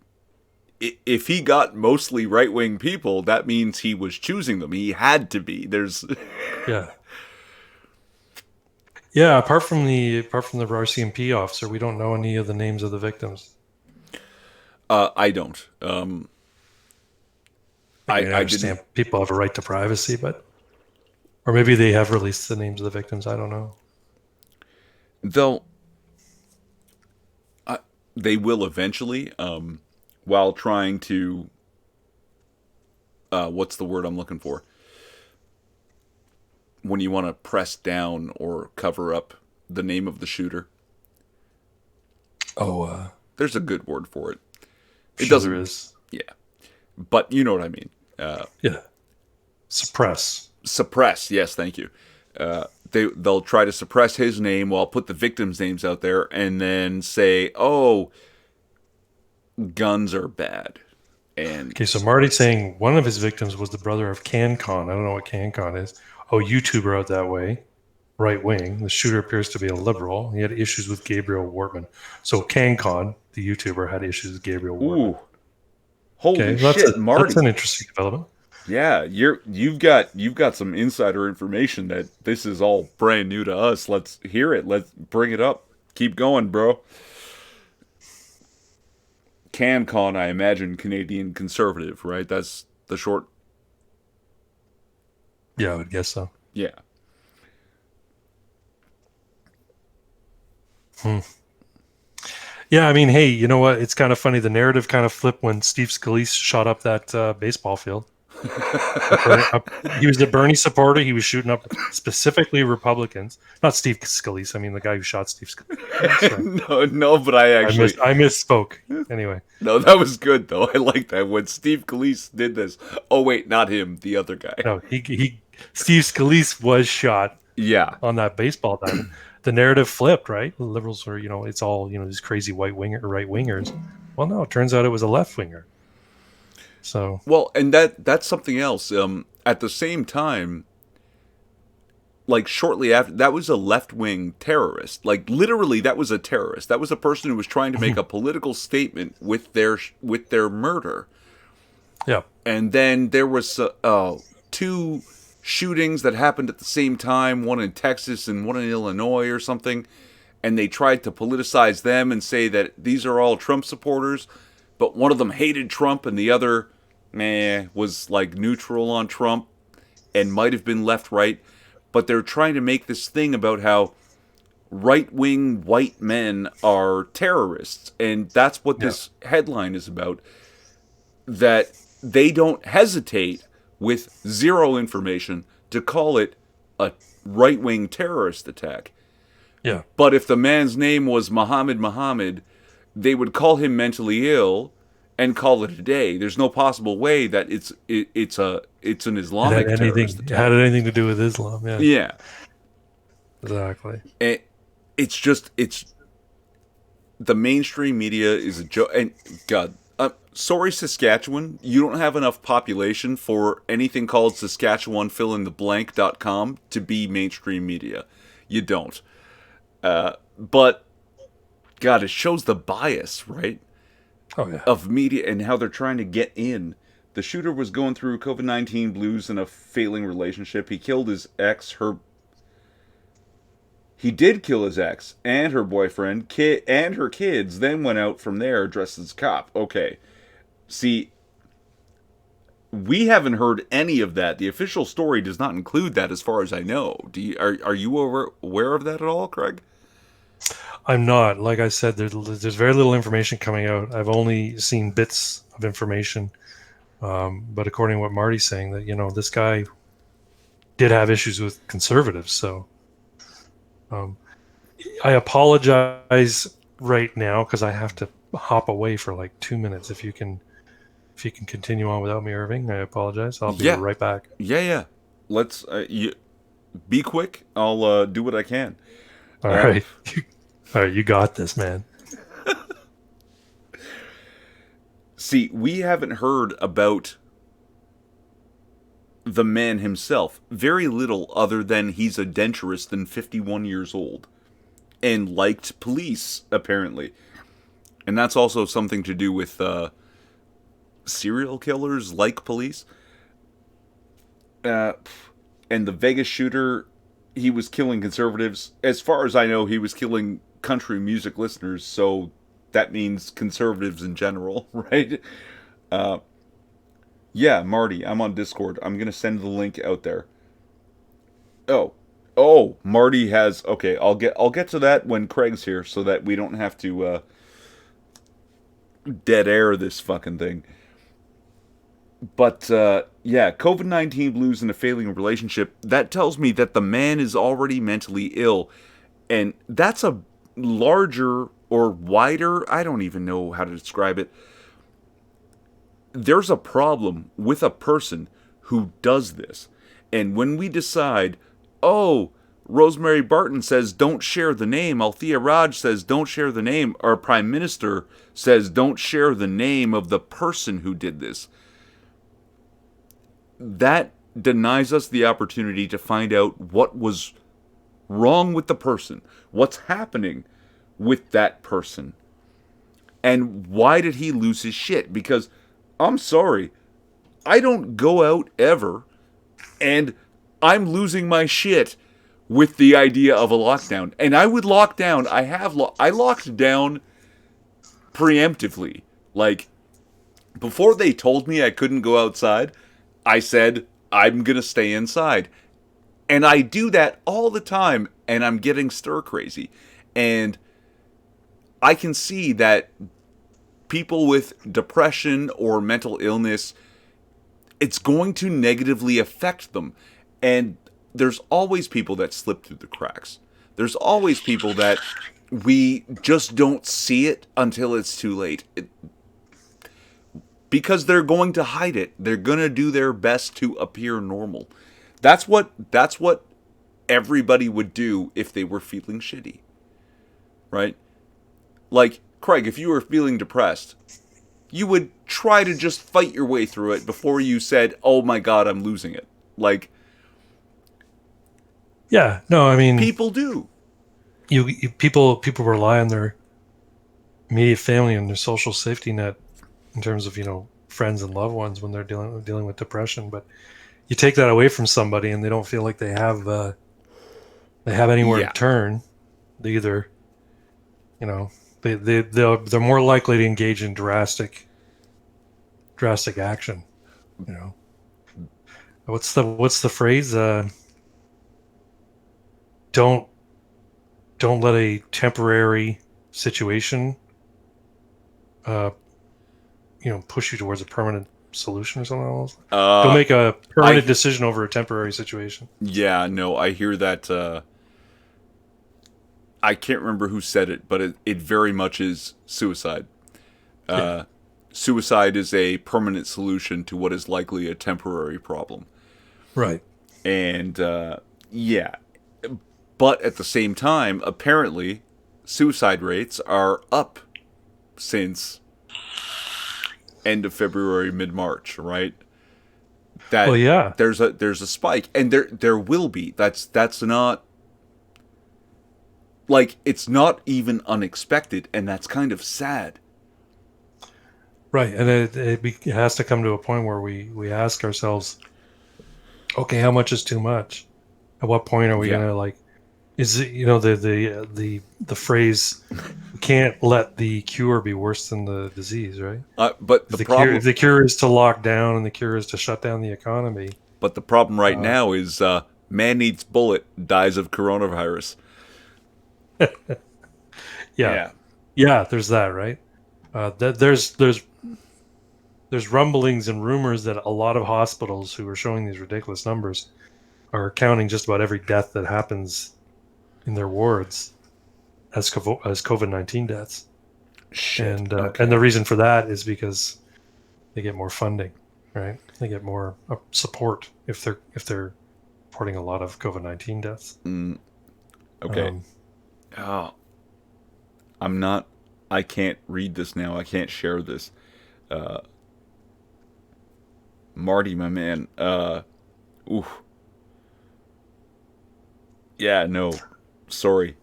got mostly right wing people, that means he was choosing them. He had to be. There's Yeah. Yeah, apart from the RCMP officer, we don't know any of the names of the victims. I don't. I understand people have a right to privacy, or maybe they have released the names of the victims. I don't know. They will eventually, while trying to. What's the word I'm looking for? When you want to press down or cover up the name of the shooter. Oh, there's a good word for it. It doesn't. There is. Yeah, but you know what I mean. Yeah. Suppress. Yes, thank you. They'll try to suppress his name while put the victims' names out there, and then say, "Oh, guns are bad." And okay, so Marty's saying one of his victims was the brother of CanCon. I don't know what CanCon is. Oh, YouTuber out that way, right wing. The shooter appears to be a liberal. He had issues with Gabriel Wortman. So CanCon, the YouTuber, had issues with Gabriel Wortman. Ooh, holy shit, Marty! That's an interesting development. Yeah, you've got some insider information that this is all brand new to us. Let's hear it. Let's bring it up. Keep going, bro. CanCon, I imagine Canadian Conservative, right? That's the short. Yeah, I would guess so. Yeah. Yeah, I mean, hey, you know what? It's kind of funny. The narrative kind of flipped when Steve Scalise shot up that baseball field. He was a Bernie supporter. He was shooting up specifically Republicans. Not Steve Scalise. I mean, the guy who shot Steve Scalise. No, but I misspoke. Anyway. No, that was good, though. I like that. When Steve Scalise did this. Oh, wait, not him. The other guy. No, Steve Scalise was shot. Yeah. On that baseball diamond. The narrative flipped, right? The liberals were, it's all, these crazy right wingers. Well, no, it turns out it was a left winger. So well, and that's something else. At the same time, like shortly after, that was a left-wing terrorist. Like literally, that was a terrorist. That was a person who was trying to make a political statement with their murder. Yeah. And then there was two shootings that happened at the same time, one in Texas and one in Illinois or something, and they tried to politicize them and say that these are all Trump supporters, but one of them hated Trump and the other, was like neutral on Trump and might have been left right. But they're trying to make this thing about how right wing white men are terrorists. And that's what this headline is about. That they don't hesitate with zero information to call it a right wing terrorist attack. Yeah. But if the man's name was Muhammad, they would call him mentally ill and call it a day. There's no possible way that it's an Islamic terrorist attack. Had anything to do with Islam? Yeah. Yeah. Exactly. It's the mainstream media is a joke. And God, sorry, Saskatchewan, you don't have enough population for anything called SaskatchewanFillinTheBlank.com to be mainstream media. You don't. But God, it shows the bias, right? Oh, yeah. Of media and how they're trying to get in. The shooter was going through COVID-19 blues in a failing relationship. He killed his ex. He did kill his ex and her boyfriend, and her kids, then went out from there dressed as a cop. Okay. See, we haven't heard any of that. The official story does not include that as far as I know. Are you aware of that at all, Craig? I'm not. Like I said, there's very little information coming out. I've only seen bits of information. But according to what Marty's saying, that this guy did have issues with conservatives. So I apologize right now because I have to hop away for like 2 minutes. If you can continue on without me, Irving, I apologize. I'll be right back. Yeah. Let's be quick. I'll do what I can. All right. All right, you got this, man. See, we haven't heard about the man himself. Very little other than he's a denturist and 51 years old. And liked police, apparently. And that's also something to do with serial killers like police. And the Vegas shooter, he was killing conservatives. As far as I know, he was killing country music listeners, so that means conservatives in general, right? Yeah, Marty, I'm on Discord. I'm gonna send the link out there. Oh, Marty has. Okay, I'll get to that when Craig's here, so that we don't have to dead air this fucking thing. But yeah, COVID-19 blues in a failing relationship. That tells me that the man is already mentally ill, and that's a larger or wider, I don't even know how to describe it. There's a problem with a person who does this. And when we decide, Rosemary Barton says don't share the name, Althea Raj says don't share the name, our Prime Minister says don't share the name of the person who did this, that denies us the opportunity to find out what was wrong with the person, what's happening with that person, and why did he lose his shit. Because I'm sorry, I don't go out ever and I'm losing my shit with the idea of a lockdown. And I would lock down. I locked down preemptively. Like, before they told me I couldn't go outside, I said I'm gonna stay inside. And I do that all the time, and I'm getting stir crazy. And I can see that people with depression or mental illness, it's going to negatively affect them. And there's always people that slip through the cracks. There's always people that we just don't see it until it's too late. Because they're going to hide it. They're going to do their best to appear normal. That's what everybody would do if they were feeling shitty. Right? Like, Craig, if you were feeling depressed, you would try to just fight your way through it before you said, oh my God, I'm losing it. Like, yeah, no, I mean, people do. People rely on their immediate family and their social safety net in terms of, friends and loved ones when they're dealing with depression. But you take that away from somebody and they don't feel like they have anywhere Yeah. to turn. They either, you know, they're more likely to engage in drastic action. You know, what's the phrase? Don't let a temporary situation, uh, push you towards a permanent solution or something else. Don't make a permanent decision over a temporary situation. Yeah, no, I hear that. I can't remember who said it, but it very much is suicide. Yeah. Suicide is a permanent solution to what is likely a temporary problem. Right. And yeah, but at the same time, apparently, suicide rates are up since end of February, mid March, right? That Well, yeah. there's a spike, and there will be. That's not like it's not even unexpected, and that's kind of sad. Right, and it has to come to a point where we ask ourselves, okay, how much is too much? At what point are we Yeah. gonna Is it the phrase, we can't let the cure be worse than the disease, right? But If the problem, if the cure is to lock down and the cure is to shut down the economy, right uh, now is man eats bullet, dies of coronavirus. yeah, yeah, there's that, right? There's rumblings and rumors that a lot of hospitals who are showing these ridiculous numbers are counting just about every death that happens in their wards as COVID-19 deaths. Shit. And Okay. and the reason for that is because they get more funding, right? They get more support if they're reporting a lot of COVID-19 deaths. Okay. Oh, I'm not. I can't read this now. I can't share this. Marty, my man. Ooh. Yeah, no. Sorry.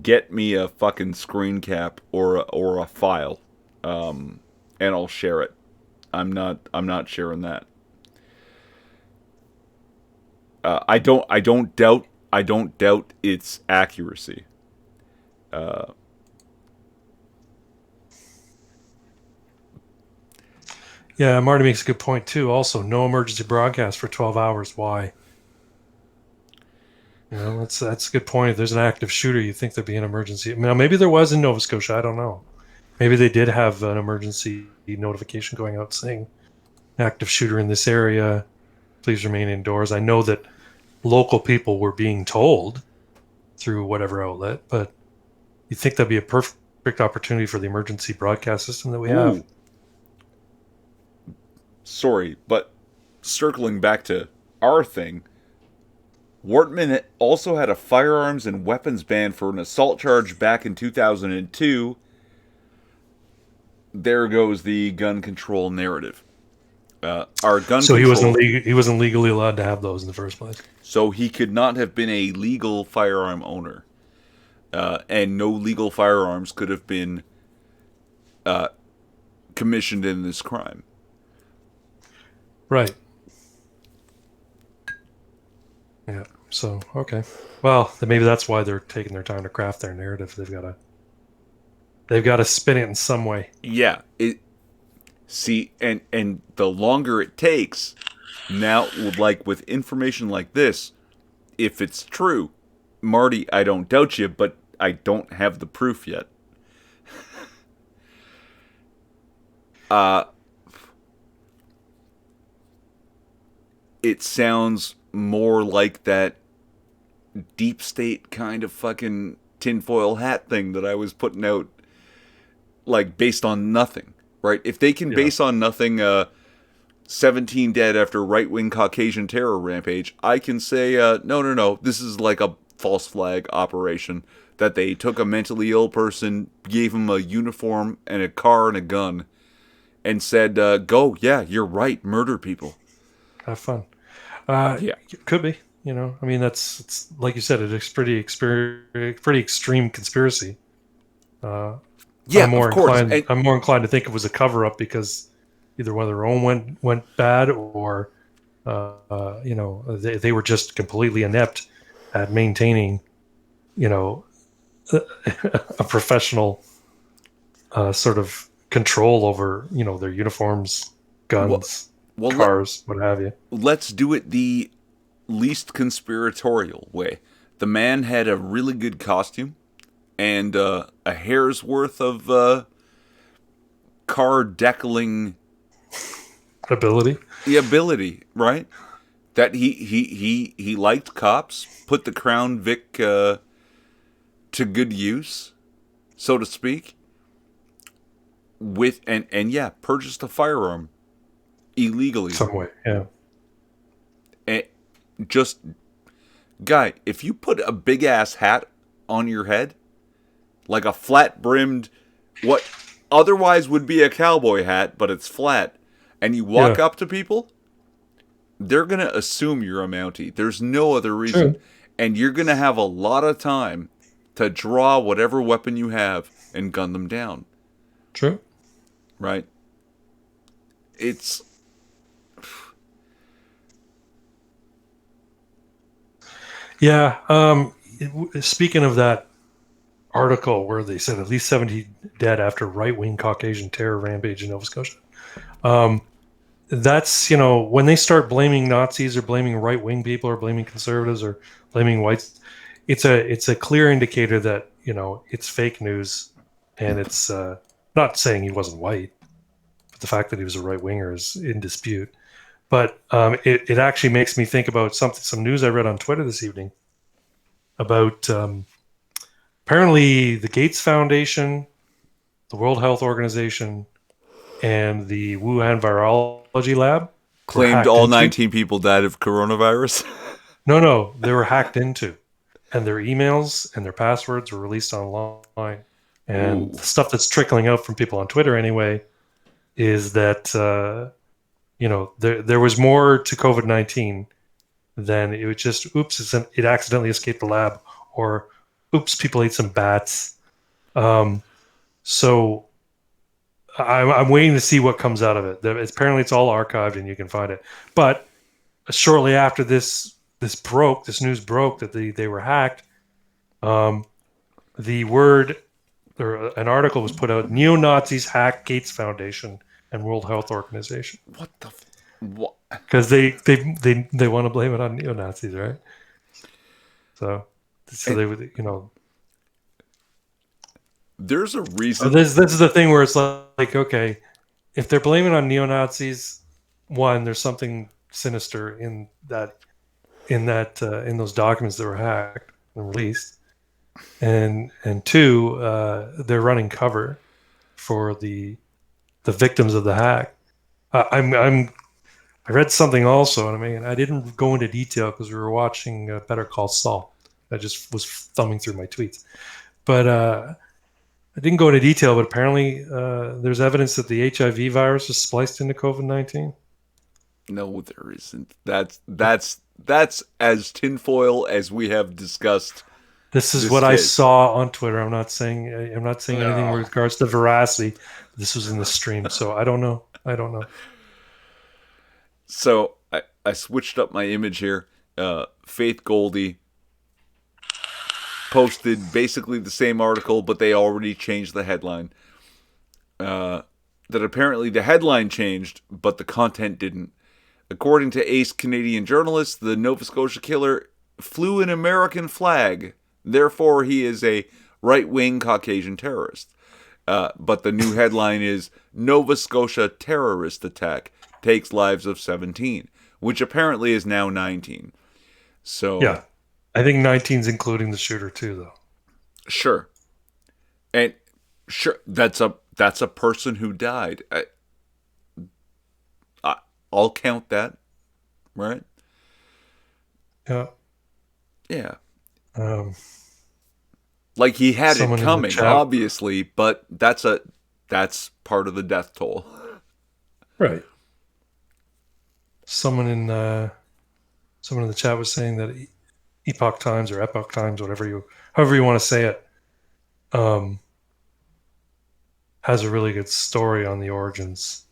Get me a fucking screen cap or a file, and I'll share it. I'm not sharing that. I don't doubt its accuracy. Yeah, Marty makes a good point too. Also, no emergency broadcast for 12 hours. Why? That's a good point. If there's an active shooter, you think there'd be an emergency. Now, maybe there was in Nova Scotia. I don't know. Maybe they did have an emergency notification going out saying active shooter in this area. Please remain indoors. I know that local people were being told through whatever outlet, but you think that'd be a perfect opportunity for the emergency broadcast system that we have. Ooh. Sorry, but circling back to our thing, Wortman also had a firearms and weapons ban for an assault charge back in 2002. There goes the gun control narrative. Our gun So control. he wasn't legally allowed to have those in the first place. So he could not have been a legal firearm owner. And no legal firearms could have been commissioned in this crime. Right. Yeah. So okay. Well, then maybe that's why they're taking their time to craft their narrative. They've got to spin it in some way. Yeah. And the longer it takes, now, like with information like this, if it's true, Marty, I don't doubt you, but I don't have the proof yet. It sounds more like that deep state kind of fucking tinfoil hat thing that I was putting out, like based on nothing, right? If they can base on nothing, 17 dead after right-wing Caucasian terror rampage, I can say, no, this is like a false flag operation that they took a mentally ill person, gave him a uniform and a car and a gun, and said, go, yeah, you're right, murder people. Have fun. Yeah. It could be. I mean, it's like you said, it's pretty extreme conspiracy. Yeah, I'm of course. more inclined to think it was a cover up because either one of their own went bad, or They were just completely inept at maintaining, you know, a professional sort of control over, their uniforms, Well, guns, well, cars, what have you. let's do it the least conspiratorial way. The man had a really good costume and a hair's worth of car deckling Ability. the ability, right? That he liked cops, put the Crown Vic to good use, so to speak. With and yeah, purchased a firearm illegally. Some way, yeah. And just guy, if you put a big ass hat on your head, like a flat brimmed, what otherwise would be a cowboy hat, but it's flat, and you walk Yeah, up to people, they're gonna assume you're a Mountie. There's no other reason, true, and you're gonna have a lot of time to draw whatever weapon you have and gun them down. true. Right? It's Yeah. Speaking of that article where they said at least 70 dead after right-wing Caucasian terror rampage in Nova Scotia. Um, that's, when they start blaming Nazis or blaming right-wing people or blaming conservatives or blaming whites, it's a clear indicator that, it's fake news, and it's not saying he wasn't white, but the fact that he was a right-winger is in dispute. But it actually makes me think about some news I read on Twitter this evening about apparently the Gates Foundation, the World Health Organization, and the Wuhan Virology Lab were claimed hacked all into. 19 people died of coronavirus. No, they were hacked into, and their emails and their passwords were released online. And Ooh. the stuff that's trickling out from people on Twitter anyway is that there was more to COVID-19 than it was just it accidentally escaped the lab, or oops, people ate some bats. So I'm waiting to see what comes out of it. Apparently, it's all archived and you can find it. But shortly after this news broke that they were hacked. The word or an article was put out: neo Nazis hack Gates Foundation and World Health Organization, What the what? because they want to blame it on neo Nazis, right? So they would, There's a So reason. this is the thing where it's like, okay, if they're blaming on neo Nazis, one, there's something sinister in those documents that were hacked and released, and two, they're running cover for the victims of the hack. I read something also, and I didn't go into detail because we were watching Better Call Saul. I just was thumbing through my tweets, but I didn't go into detail. But apparently, there's evidence that the HIV virus is spliced into COVID-19. No, there isn't. That's as tinfoil as we have discussed. This is This what I case. saw on Twitter. I'm not saying anything No. with regards to veracity. This was in the stream, so I don't know. I don't know. So I switched up my image here. Faith Goldie posted basically the same article, but they already changed the headline. That apparently the headline changed, but the content didn't. According to Ace Canadian journalist, the Nova Scotia killer flew an American flag. Therefore, he is a right-wing Caucasian terrorist. But the new headline is Nova Scotia terrorist attack takes lives of 17, which apparently is now 19. So Yeah, I think 19's including the shooter too, though. sure, and sure that's a person who died. I'll count that, right? Yeah. Yeah, Um, like he had it someone in the coming, chat, obviously, but that's part of the death toll. right? Someone in the chat was saying that Epoch Times or Epoch Times, however you want to say it, um, has a really good story on the origins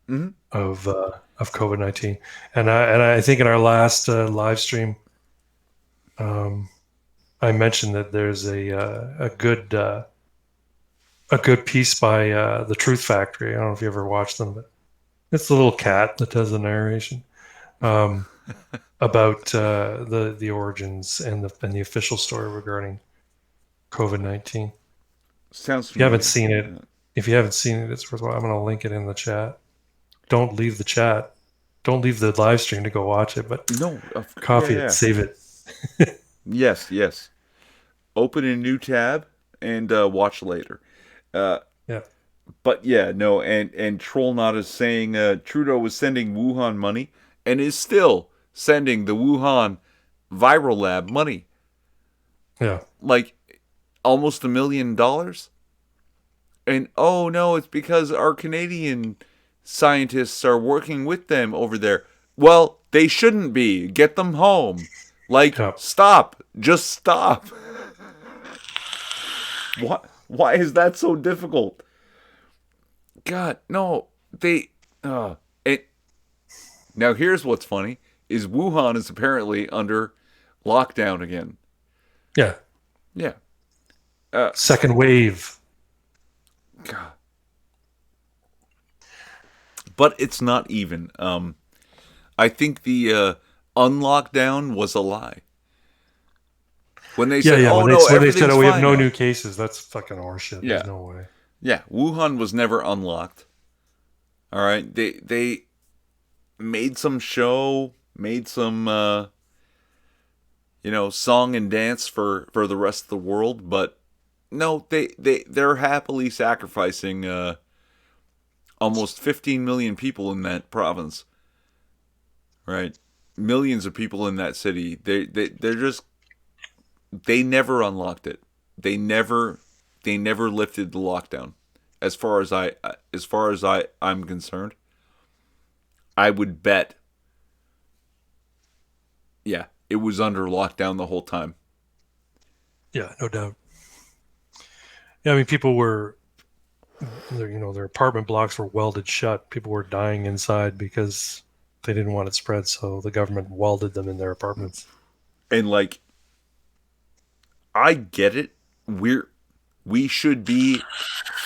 Mhm. of COVID-19. And I think in our last live stream, um, I mentioned that there's a good piece by the Truth Factory. I don't know if you ever watched them, but it's the little cat that does the narration um, about the origins and the official story regarding COVID-19. Sounds If you haven't familiar. seen it, Yeah. it's worthwhile. I'm going to link it in the chat. Don't leave the chat. Don't leave the live stream to go watch it, but No, yeah, copy it, yeah. save it. Yes, yes. Open a new tab and watch later. Uh, Yeah, but yeah, no, and Trollnot is saying Trudeau was sending Wuhan money and is still sending the Wuhan viral lab money, yeah, like almost $1 million. And oh no, it's because our Canadian scientists are working with them over there. Well, they shouldn't be. Get them home. Like, yeah. stop. Just stop. Why is that so difficult? God, no. They it now here's what's funny is Wuhan is apparently under lockdown again. Yeah. Yeah. Uh Second wave. God. But it's not even. I think the unlockdown was a lie. When they Yeah, said, yeah. "Oh no, When they said, everything's "Oh, we have fine no now." new cases," that's fucking horseshit. There's Yeah. no way. Yeah, Wuhan was never unlocked. All right. They made some show, made some song and dance for the rest of the world, but no, they're happily sacrificing almost 15 million people in that province. Right? Millions of people in that city. They're just they never unlocked it. They never lifted the lockdown. As far as I'm concerned, I would bet, yeah, it was under lockdown the whole time. Yeah, no doubt. Yeah, I mean, people were, their apartment blocks were welded shut. People were dying inside because they didn't want it spread, so the government welded them in their apartments. And like, I get it. We should be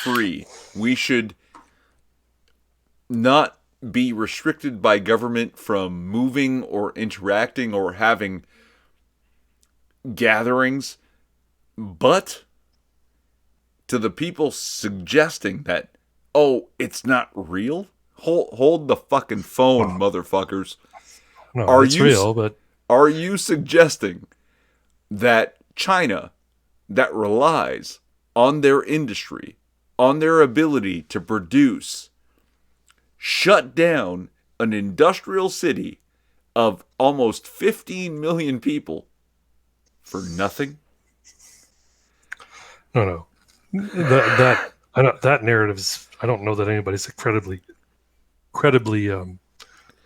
free. We should not be restricted by government from moving or interacting or having gatherings. But to the people suggesting that, oh, it's not real, hold the fucking phone, Well, motherfuckers. no, Are it's you real, but are you suggesting that China, that relies on their industry, on their ability to produce, shut down an industrial city of almost 15 million people for nothing? no. That narrative is. I don't know that anybody's credibly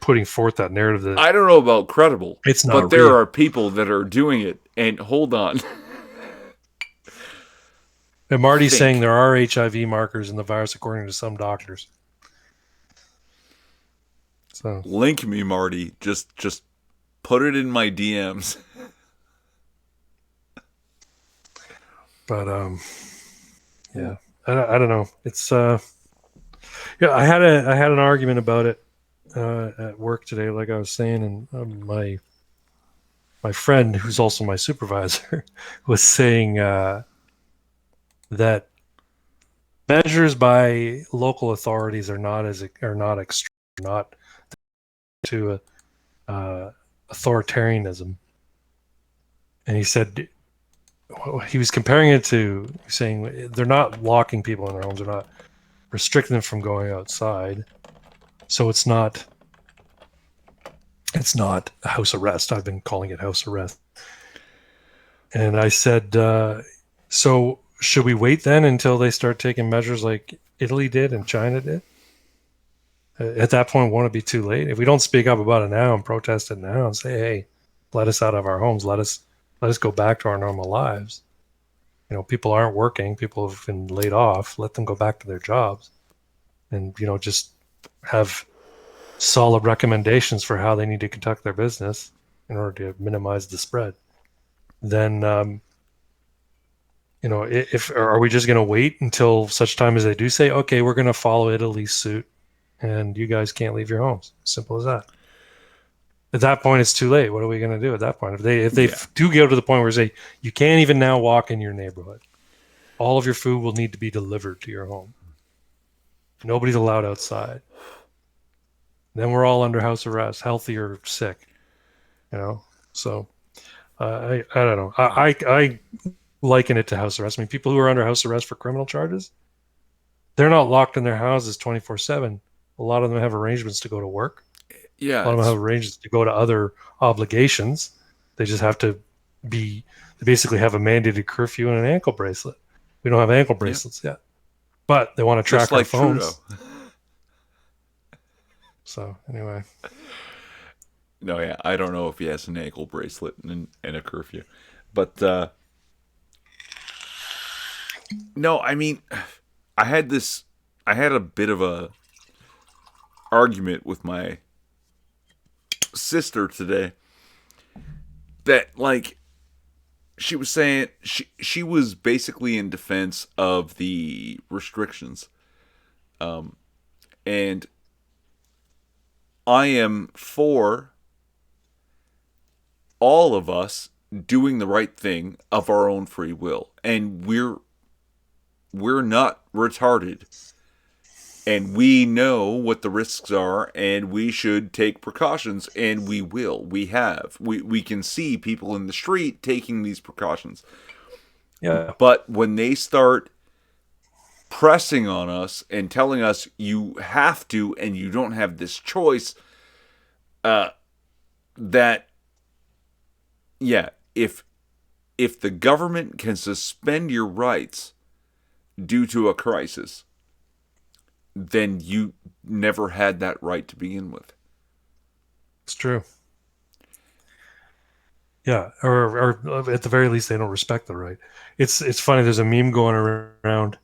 putting forth that narrative that I don't know about credible, it's but not there real. are people that are doing it. And hold on, And Marty's saying think. there are HIV markers in the virus, according to some doctors. So, Link me, Marty. Just put it in my DMs. but yeah, I don't know. It's yeah. I had an argument about it at work today, like I was saying, and my friend, who's also my supervisor, was saying that measures by local authorities are not extreme, not to authoritarianism. And he said he was comparing it to saying they're not locking people in their homes, they're not restricting them from going outside, so it's not house arrest. I've been calling it house arrest. And I said, so should we wait then until they start taking measures like Italy did and China did? At that point, won't it be too late? If we don't speak up about it now and protest it now and say, hey, let us out of our homes, let us go back to our normal lives. People aren't working, people have been laid off, let them go back to their jobs and, just have solid recommendations for how they need to conduct their business in order to minimize the spread, then if are we just going to wait until such time as they do say, okay, we're going to follow Italy's suit, and you guys can't leave your homes? Simple as that. At that point, it's too late. What are we going to do at that point? If they do get to the point where they say you can't even now walk in your neighborhood, all of your food will need to be delivered to your home. Nobody's allowed outside. Then we're all under house arrest, healthy or sick. So I don't know. I liken it to house arrest. I mean, people who are under house arrest for criminal charges, they're not locked in their houses 24/7. A lot of them have arrangements to go to work. Yeah, A lot of them have arrangements to go to other obligations. They just have to they basically have a mandated curfew and an ankle bracelet. We don't have ankle bracelets yet, but they want to track our phones. Trudeau. So anyway. No, yeah, I don't know if he has an ankle bracelet and a curfew, but no, I mean, I had a bit of a argument with my sister today that, like, she was saying she was basically in defense of the restrictions, and I am for all of us doing the right thing of our own free will, and we're not retarded, and we know what the risks are, and we should take precautions, and we will. We can see people in the street taking these precautions. Yeah. But when they start pressing on us and telling us you have to and you don't have this choice, that, yeah, if the government can suspend your rights due to a crisis, then you never had that right to begin with. It's true. Yeah, or at the very least, they don't respect the right. It's funny. There's a meme going around.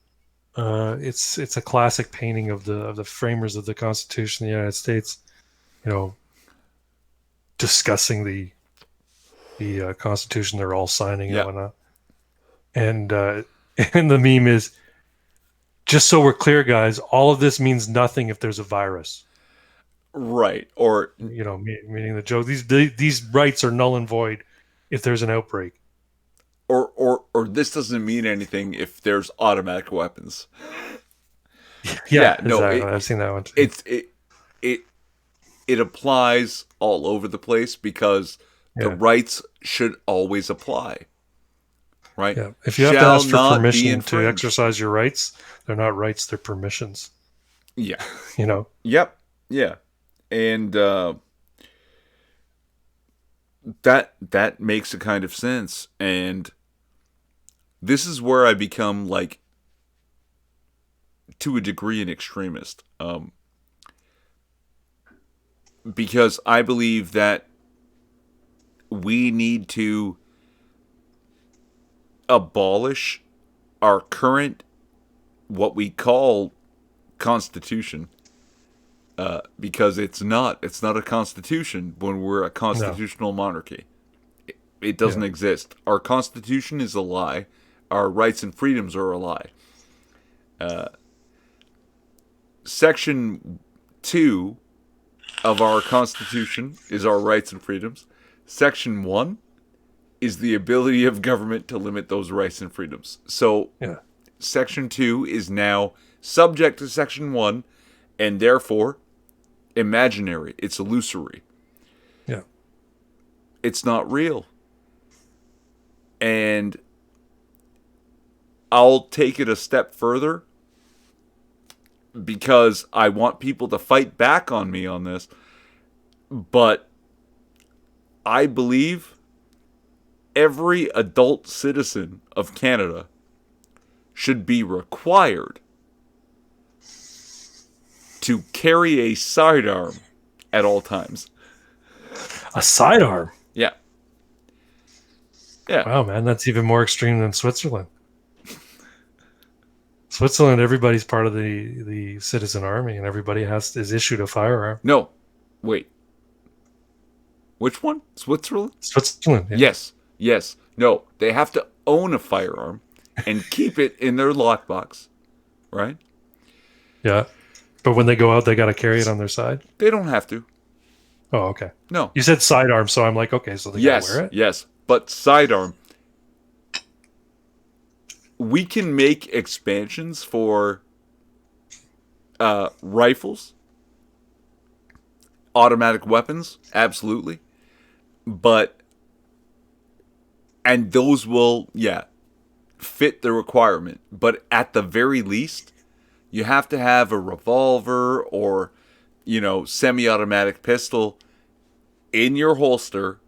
It's a classic painting of the framers of the Constitution of the United States, discussing the Constitution they're all signing and whatnot. And the meme is, just so we're clear, guys, all of this means nothing if there's a virus. Right. Or, meaning the joke, these rights are null and void if there's an outbreak. Or this doesn't mean anything if there's automatic weapons. Yeah, no, exactly. I've seen that one too. It applies all over the place because the rights should always apply. Right? Yeah. If you have to ask for permission to exercise your rights, they're not rights, they're permissions. Yeah. Yep. Yeah. And that makes a kind of sense. And this is where I become, like, to a degree, an extremist. Because I believe that we need to abolish our current, what we call, Constitution, because it's not a constitution when we're a constitutional monarchy. It doesn't exist. Our Constitution is a lie. Our rights and freedoms are a lie. Section 2 of our Constitution is our rights and freedoms. Section 1 is the ability of government to limit those rights and freedoms. So, Section 2 is now subject to Section 1, and therefore imaginary. It's illusory. Yeah. It's not real. And I'll take it a step further because I want people to fight back on me on this. But I believe every adult citizen of Canada should be required to carry a sidearm at all times. A sidearm? Yeah. Yeah. Wow, man, that's even more extreme than Switzerland. Switzerland, everybody's part of the citizen army, and everybody is issued a firearm. No, wait. Which one? Switzerland? Switzerland, yeah. Yes, yes. No, they have to own a firearm and keep it in their lockbox, right? Yeah. But when they go out, they got to carry it on their side. They don't have to. Oh, okay. No. You said sidearm, so I'm like, okay, so they got to wear it? Yes. But sidearm, we can make expansions for rifles, automatic weapons, absolutely. And those will, fit the requirement. But at the very least, you have to have a revolver or, semi-automatic pistol in your holster,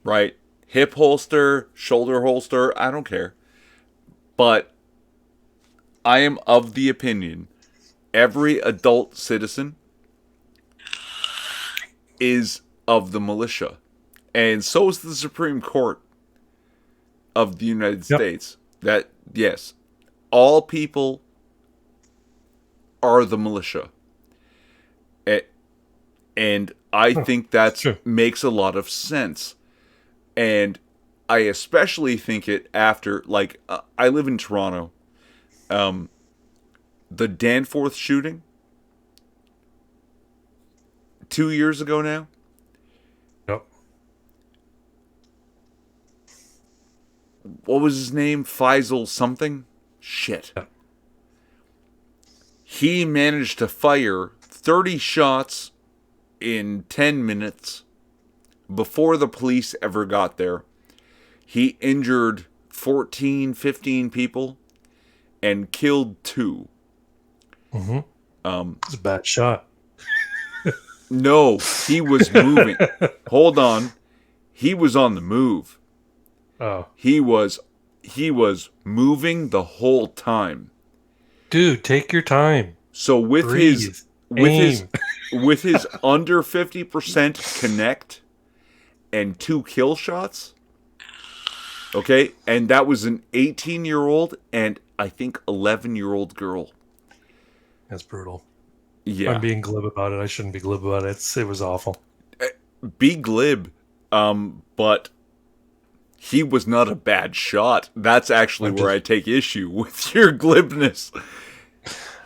right? Hip holster, shoulder holster, I don't care. But I am of the opinion every adult citizen is of the militia. And so is the Supreme Court of the United States. That, yes, all people are the militia. And I think that makes a lot of sense. And I especially think it after, I live in Toronto. The Danforth shooting 2 years ago now. Yep. What was his name? Faisal something? Shit. Yeah. He managed to fire 30 shots in 10 minutes before the police ever got there. He injured 14, 15 people and killed 2. Mm-hmm. It's a bad shot. No, he was moving. Hold on. He was on the move. Oh. He was moving the whole time. Dude, take your time. So with Breathe. with his under 50% connect and 2 kill shots, okay, and that was an 18-year-old and I think 11-year-old girl. That's brutal. Yeah. I'm being glib about it. I shouldn't be glib about it. It was awful. Be glib, but he was not a bad shot. That's actually where I take issue with your glibness.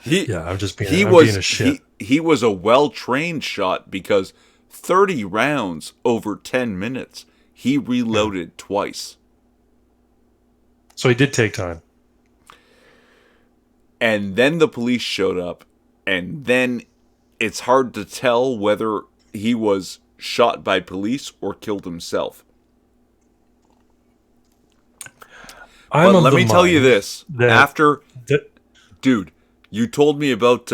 I'm just being a shit. He was a well-trained shot because 30 rounds over 10 minutes, he reloaded twice. So he did take time. And then the police showed up, and then it's hard to tell whether he was shot by police or killed himself. But let me tell you this. Dude, you told me about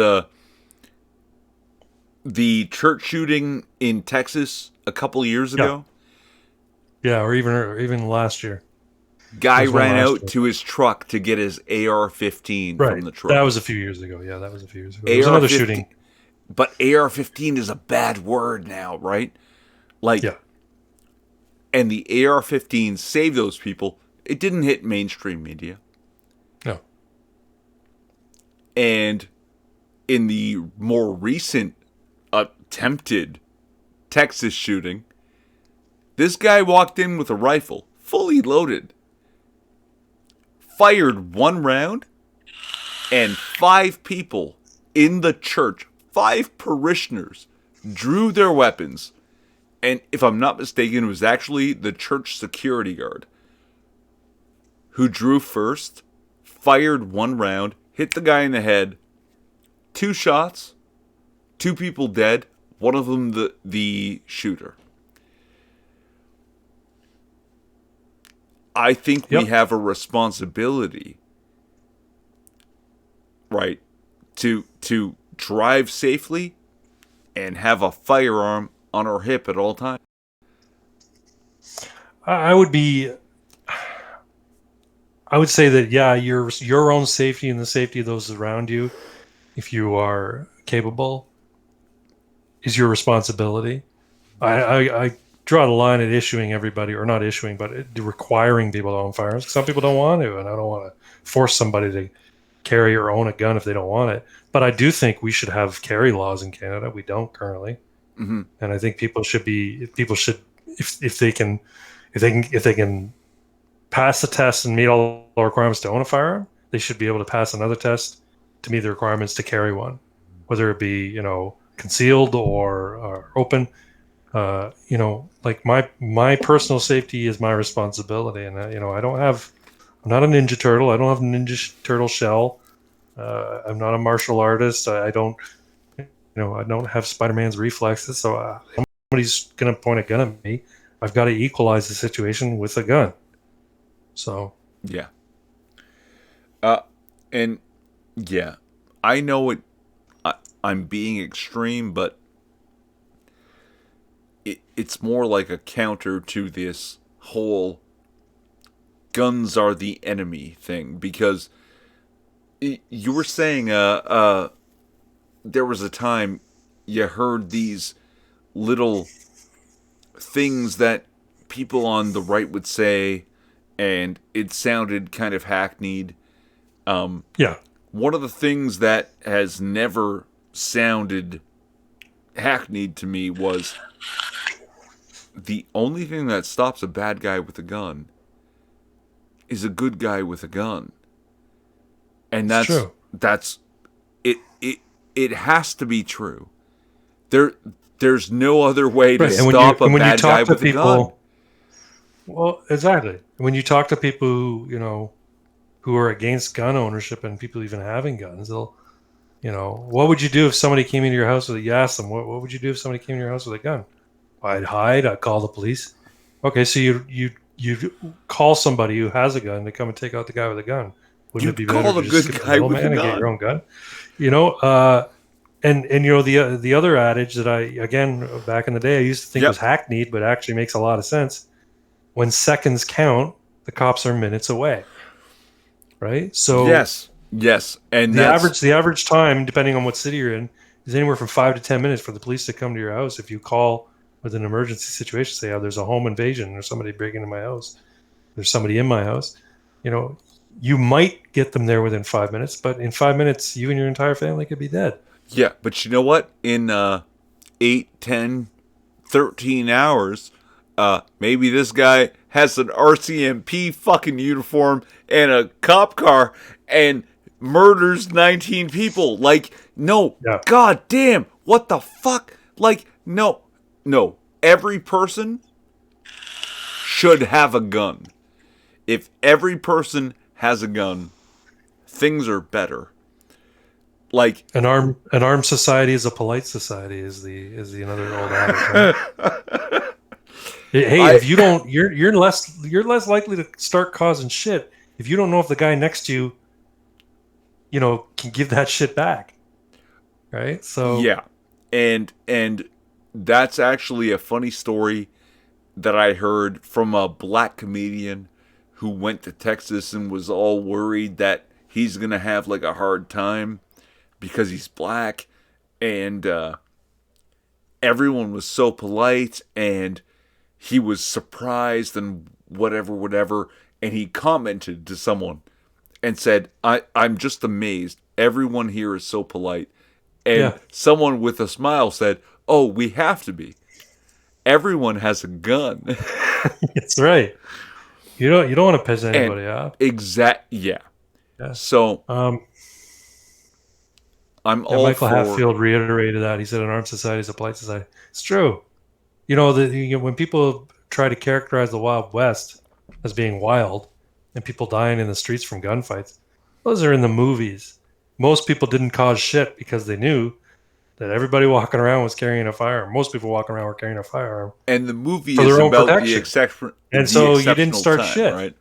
the church shooting in Texas a couple years ago. Yeah, or even last year. Guy ran out to his truck to get his AR-15 from the truck. That was a few years ago. Yeah, that was a few years ago. There was another shooting. But AR-15 is a bad word now, right? And the AR-15 saved those people. It didn't hit mainstream media. No. And in the more recent attempted Texas shooting, this guy walked in with a rifle, fully loaded, fired 1 round, and 5 people in the church, 5 parishioners, drew their weapons. And if I'm not mistaken, it was actually the church security guard who drew first, fired 1 round, hit the guy in the head, 2 shots, 2 people dead, one of them the shooter. I think we have a responsibility, right, to drive safely and have a firearm on our hip at all times. I would say that, your own safety and the safety of those around you, if you are capable, is your responsibility. I draw the line at issuing everybody, or not issuing, but requiring people to own firearms. Some people don't want to, and I don't want to force somebody carry or own a gun if they don't want it. But I do think we should have carry laws in Canada. We don't currently, and I think people should if they can pass the test and meet all the requirements to own a firearm, they should be able to pass another test to meet the requirements to carry one, whether it be concealed or open. Like my personal safety is my responsibility, and I'm not a Ninja Turtle. I don't have a Ninja Turtle shell. I'm not a martial artist. I don't have Spider-Man's reflexes. So somebody's gonna point a gun at me. I've got to equalize the situation with a gun. So yeah. And yeah, I know it. I'm being extreme, but it's more like a counter to this whole guns are the enemy thing, because you were saying there was a time you heard these little things that people on the right would say, and it sounded kind of hackneyed. yeah, One of the things that has never sounded hackneyed to me was the only thing that stops a bad guy with a gun is a good guy with a gun. And it's true. that's it has to be true. There's no other way to stop a bad guy with a gun. Well, exactly. When you talk to people who are against gun ownership and people even having guns, they'll, what would you do if somebody came into your house with you ask them, what would you do if somebody came into your house with a gun? I'd hide. I'd call the police. Okay, so you call somebody who has a gun to come and take out the guy with a gun. Wouldn't it be better to just skip the middleman and get your own gun? And the other adage that again back in the day I used to think was hackneyed, but actually makes a lot of sense. When seconds count, the cops are minutes away. Right? So yes, and the average time, depending on what city you're in, is anywhere from 5 to 10 minutes for the police to come to your house. If you call with an emergency situation, say, there's a home invasion, there's somebody breaking into my house, there's somebody in my house, you might get them there within 5 minutes, but in 5 minutes, you and your entire family could be dead. Yeah, but you know what? In 8, 10, 13 hours, maybe this guy has an RCMP fucking uniform and a cop car and murders 19 people. Like, no, god damn, what the fuck? Like, no, every person should have a gun. If every person has a gun, things are better. Like an armed society is a polite society is the another old adage. Right? Hey, if you don't, you're less likely to start causing shit if you don't know if the guy next to you, can give that shit back, right? So yeah, and that's actually a funny story that I heard from a black comedian who went to Texas and was all worried that he's gonna have like a hard time because he's black, and everyone was so polite, and he was surprised and whatever, and he commented to someone and said, I'm just amazed. Everyone here is so polite. And someone with a smile said, oh, we have to be. Everyone has a gun. That's right. You don't want to piss anybody off. Yeah. So I'm all Michael for... Hatfield reiterated that. He said an armed society is a polite society. It's true. When people try to characterize the Wild West as being wild and people dying in the streets from gunfights, those are in the movies. Most people didn't cause shit because they knew that everybody walking around was carrying a firearm. Most people walking around were carrying a firearm. And the movie is about the exception. And so you didn't start time, shit. Right?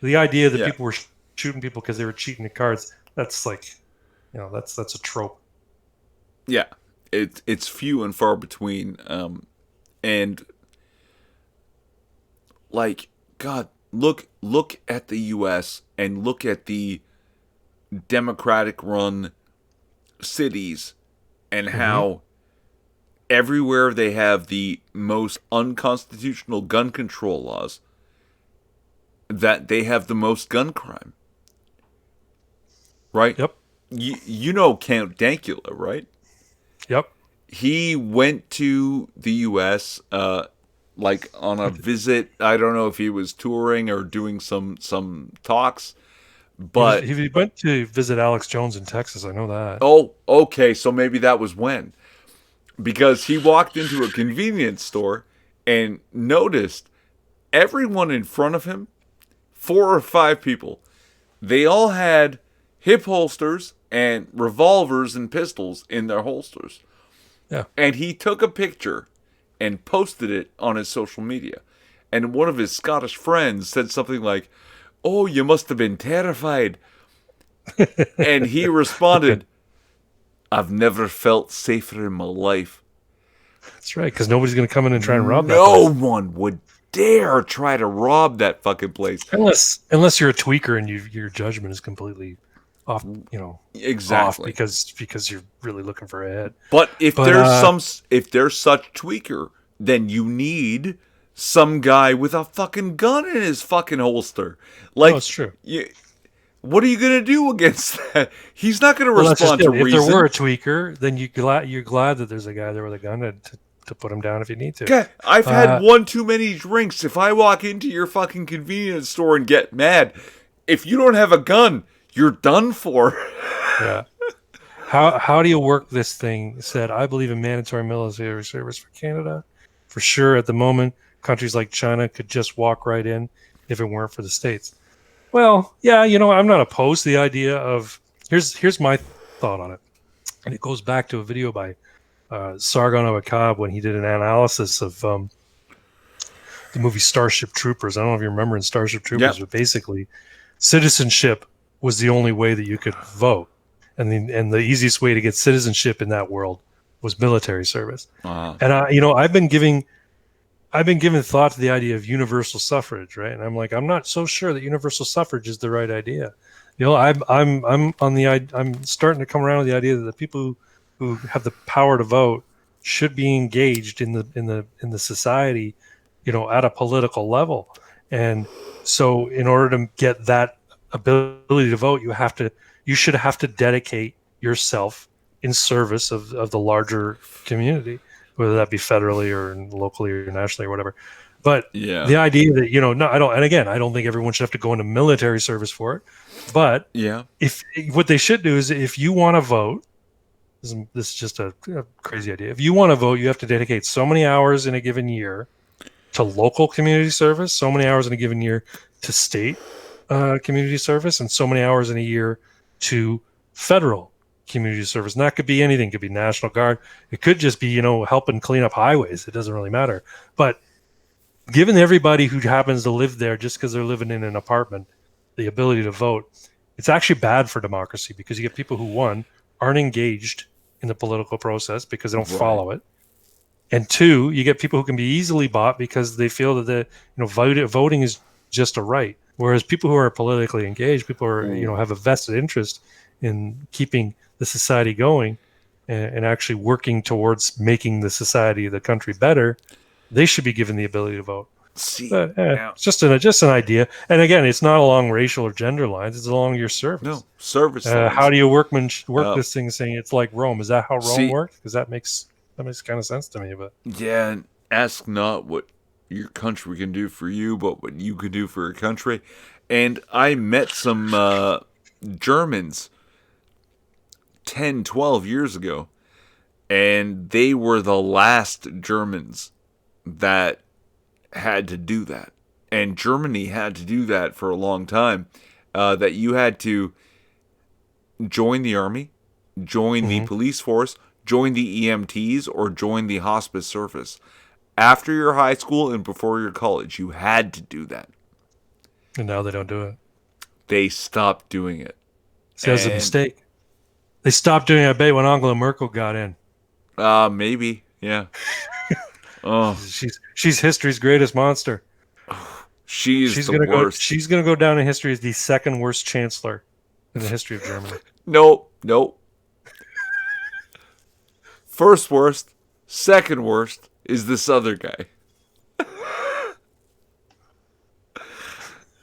The idea that people were shooting people because they were cheating at cards, that's like, that's a trope. Yeah. It's few and far between. And like, God, look at the U.S. and look at the Democratic-run cities and how everywhere they have the most unconstitutional gun control laws, that they have the most gun crime. right? Yep. You know Count Dankula, right? Yep. He went to the U.S. Like on a visit. I don't know if he was touring or doing some talks, but He went to visit Alex Jones in Texas. I know that. oh, okay, so maybe that was when, because he walked into a convenience store and noticed everyone in front of him, 4 or 5 people, they all had hip holsters and revolvers and pistols in their holsters. Yeah. And he took a picture and posted it on his social media. And one of his Scottish friends said something like, "Oh, you must have been terrified." And he responded, "I've never felt safer in my life." That's right, because nobody's going to come in and try and rob that No place. one would dare try to rob that fucking place. Unless you're a tweaker and your judgment is completely off, off Exactly. because you're really looking for a hit. But if But, there's such tweaker, then you need some guy with a fucking gun in his fucking holster. Like, No, it's true. What are you gonna do against that? He's not gonna Well, that's just respond to it. If reason. there were a tweaker, then you're glad that there's a guy there with a gun to put him down if you need to. Okay, I've had Uh, one too many drinks. If I walk into your fucking convenience store and get mad, if you don't have a gun, you're done for. Yeah. How do you work this thing? Said, I believe in mandatory military service for Canada. For sure, at the moment, countries like China could just walk right in if it weren't for the States. Well, yeah, I'm not opposed to the idea of here's my thought on it. And it goes back to a video by Sargon of Akkad when he did an analysis of the movie Starship Troopers. I don't know if you remember in Starship Troopers, but basically citizenship was the only way that you could vote. And the easiest way to get citizenship in that world was military service. Uh-huh. And I've been giving thought to the idea of universal suffrage, right? And I'm like, I'm not so sure that universal suffrage is the right idea. I'm starting to come around with the idea that the people who have the power to vote should be engaged in the society, at a political level. And so in order to get that ability to vote, you should have to dedicate yourself in service of the larger community, whether that be federally or locally or nationally or whatever. But the idea that, no, I don't think everyone should have to go into military service for it. But if what they should do is, if you want to vote, this is just a crazy idea. If you want to vote, you have to dedicate so many hours in a given year to local community service, so many hours in a given year to state community service, and so many hours in a year to federal community service. And that could be anything. It could be National Guard. It could just be, helping clean up highways. It doesn't really matter. But giving everybody who happens to live there, just because they're living in an apartment, the ability to vote, it's actually bad for democracy, because you get people who, one, aren't engaged in the political process because they don't follow it. And two, you get people who can be easily bought because they feel that voting is just a right. Whereas people who are politically engaged, people who are, have a vested interest in keeping the society going and actually working towards making the society, the country better, they should be given the ability to vote. But, it's just an idea. And again, it's not along racial or gender lines. It's along your service. No, service. How do you work this thing, saying it's like Rome? Is that how Rome worked? Because that makes kind of sense to me. But yeah, and ask not what your country can do for you, but what you can do for your country. And I met some Germans 10, 12 years ago, and they were the last Germans that had to do that. And Germany had to do that for a long time, that you had to join the army, join the police force, join the EMTs, or join the hospice service. After your high school and before your college, you had to do that. And now they don't do it. They stopped doing it. See, that's a mistake. They stopped doing it, I bet, when Angela Merkel got in. Maybe, yeah. She's history's greatest monster. She's the worst. She's gonna go down in history as the second worst chancellor in the history of Germany. Nope. First worst, second worst is this other guy.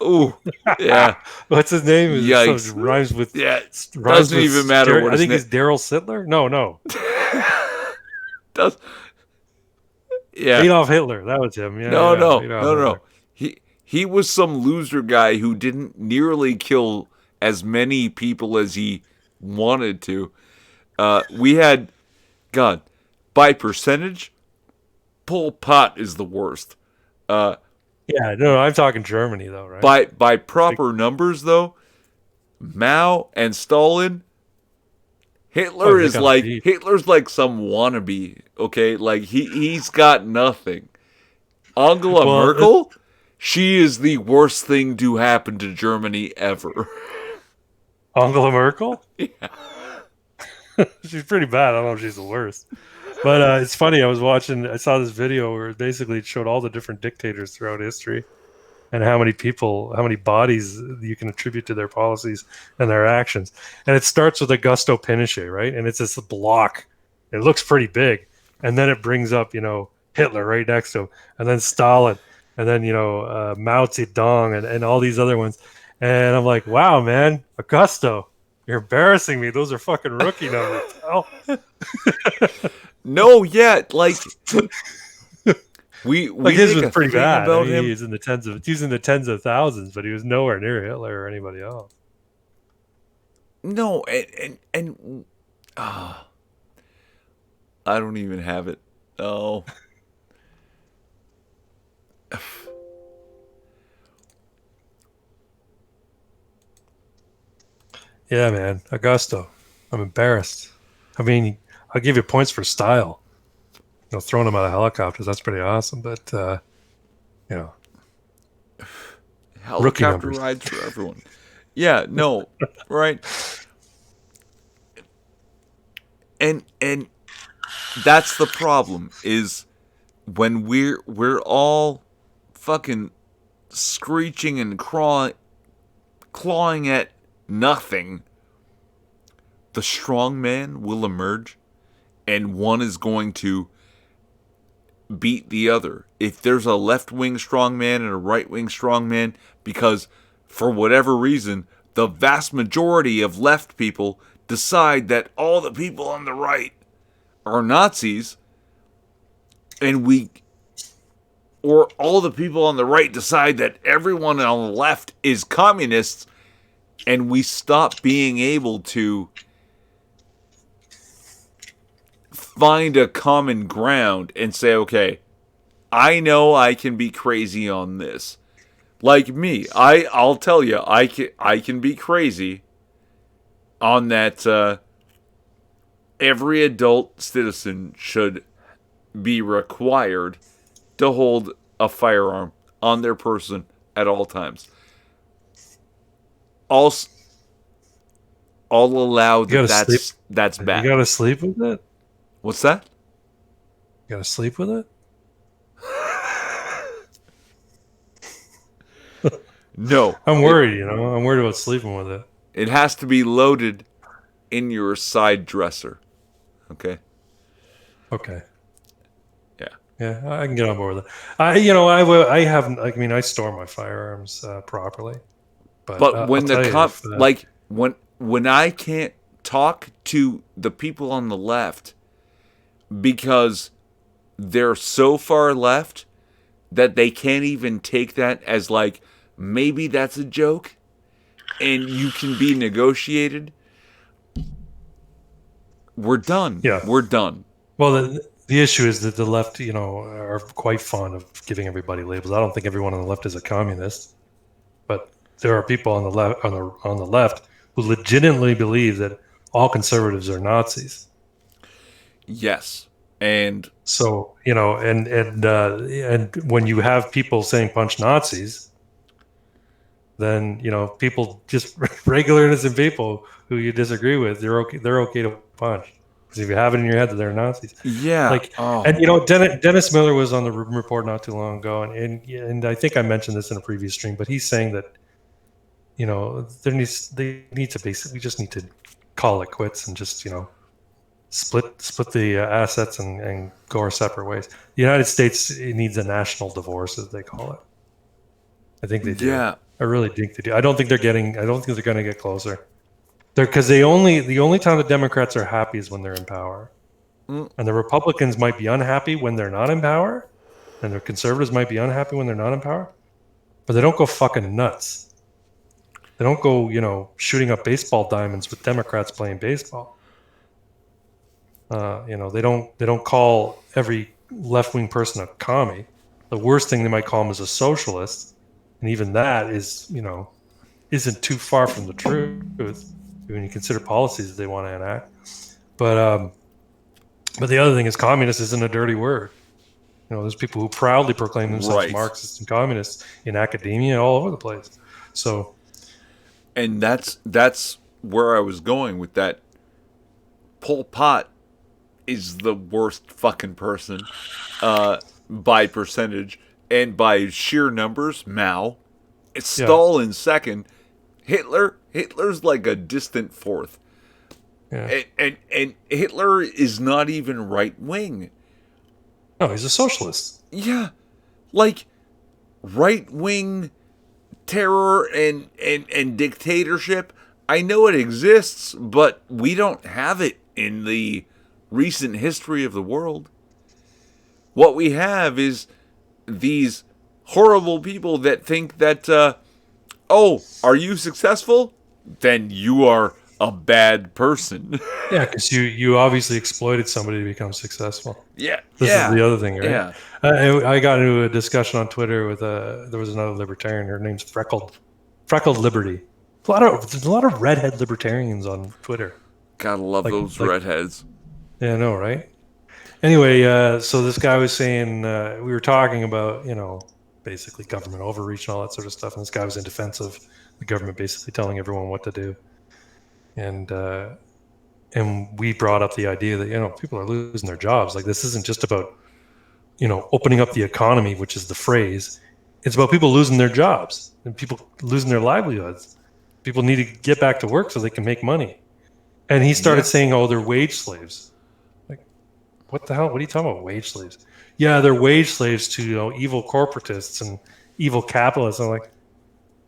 Ooh, yeah. What's his name? Is so Yikes. rhymes with Yeah, doesn't even matter what I his think name it's Daryl Sittler. No, does. Yeah. Adolf Hitler. That was him. No, Yeah, no, Adolf no, no. Hitler. He was some loser guy who didn't nearly kill as many people as he wanted to. We had, God, by percentage, Pol Pot is the worst. Uh, Yeah, no, I'm talking Germany though, right? by proper numbers though, Mao and Stalin, Oh, they got a beat. Hitler's like some wannabe. Okay, like he's got nothing. Angela Well, Merkel, she is the worst thing to happen to Germany ever. Angela Merkel. She's pretty bad. I don't know if she's the worst. But it's funny. I saw this video where basically it showed all the different dictators throughout history and how many bodies you can attribute to their policies and their actions. And it starts with Augusto Pinochet, right? And it's this block. It looks pretty big. And then it brings up, Hitler right next to him, and then Stalin, and then, Mao Zedong and all these other ones. And I'm like, wow, man, Augusto, you're embarrassing me. Those are fucking rookie numbers. Oh, No, yeah, like we like his make was a pretty thing bad. about I mean, him. he's in the tens of thousands, but he was nowhere near Hitler or anybody else. No, and I don't even have it. Oh, Yeah, man, Augusto. I'm embarrassed. I mean, I'll give you points for style. Throwing him out of helicopters, that's pretty awesome. But you know, rookie helicopter numbers. rides for everyone. Yeah, no, right. And that's the problem is when we're all fucking screeching and clawing at nothing. The strong man will emerge, and one is going to beat the other. If there's a left wing strongman and a right wing strongman, because for whatever reason, the vast majority of left people decide that all the people on the right are Nazis, or all the people on the right decide that everyone on the left is communists, and we stop being able to find a common ground and say, okay, I know I can be crazy on this. Like me, I'll tell you, I can be crazy on that. Every adult citizen should be required to hold a firearm on their person at all times. Also, I'll allow that's bad. You gotta sleep with it. What's that? You gotta sleep with it. No. I'm worried. I'm worried about sleeping with it. It has to be loaded in your side dresser. Okay? Okay. Yeah. Yeah, I can get on board with it. I haven't. I mean, I store my firearms properly, But when if, when I can't talk to the people on the left because they're so far left that they can't even take that as like maybe that's a joke and you can be negotiated, we're done. Yeah. We're done. Well, the issue is that the left, are quite fond of giving everybody labels. I don't think everyone on the left is a communist, but there are people on the left on the left who legitimately believe that all conservatives are Nazis. Yes. And so, and when you have people saying punch Nazis, then people, just regular innocent people who you disagree with, they're okay to punch. Because if you have it in your head that they're Nazis, yeah. And Dennis Miller was on the report not too long ago, and I think I mentioned this in a previous stream, but he's saying that they need to basically just need to call it quits and just split the assets and go our separate ways. The United States, it needs a national divorce, as they call it. I think they do. Yeah. I really think they do. I don't think they're going to get closer. Because the only time the Democrats are happy is when they're in power. Mm. And the Republicans might be unhappy when they're not in power, and the conservatives might be unhappy when they're not in power, but they don't go fucking nuts. They don't go, shooting up baseball diamonds with Democrats playing baseball. They don't call every left-wing person a commie. The worst thing they might call them is a socialist, and even that is, isn't too far from the truth when you consider policies that they want to enact. But the other thing is, communist isn't a dirty word. There's people who proudly proclaim themselves Marxists and communists in academia all over the place. So, and that's where I was going with that. Pol Pot is the worst fucking person by percentage, and by sheer numbers, Mao. It's Stalin second. Hitler's like a distant fourth. Yeah. And Hitler is not even right wing. No, he's a socialist. Yeah. Like right wing terror and dictatorship. I know it exists, but we don't have it in the recent history of the world. What we have is these horrible people that think that, are you successful? Then you are a bad person. Yeah, because you obviously exploited somebody to become successsul. Yeah. This is the other thing, right? Yeah. I got into a discussion on Twitter with there was another libertarian. Her name's Freckled Liberty. There's a lot of redhead libertarians on Twitter. Gotta love those redheads. Yeah, I know, right? Anyway, so this guy was saying, we were talking about, basically government overreach and all that sort of stuff. And this guy was in defense of the government basically telling everyone what to do. And we brought up the idea that, people are losing their jobs. Like, this isn't just about, opening up the economy, which is the phrase. It's about people losing their jobs and people losing their livelihoods. People need to get back to work so they can make money. And he started saying, they're wage slaves. Like, what the hell? What are you talking about, wage slaves? Yeah, they're wage slaves to, evil corporatists and evil capitalists. I'm like,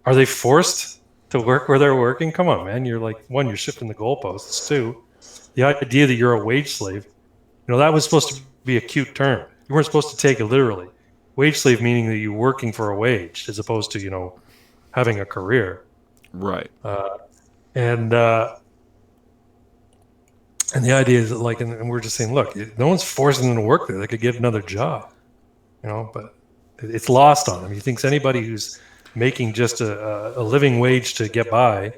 are they forced to work where they're working? Come on, man. You're like, one, you're shifting the goalposts. Two, the idea that you're a wage slave, that was supposed to be a cute term. You weren't supposed to take it literally. Wage slave meaning that you're working for a wage as opposed to, having a career. Right. And the idea is that, and we're just saying, look, no one's forcing them to work there. They could get another job, but it's lost on them. He thinks anybody who's making just a living wage to get by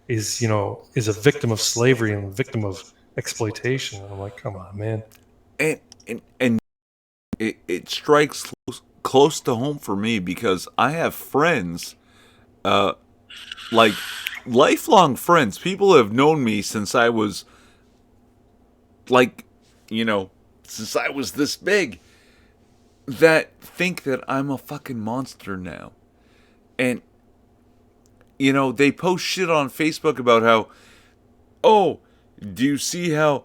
is a victim of slavery and a victim of exploitation. And I'm like, come on, man. And it strikes close to home for me because I have friends, like lifelong friends. People have known me since I was since I was this big, that think that I'm a fucking monster now. And, they post shit on Facebook about how, do you see how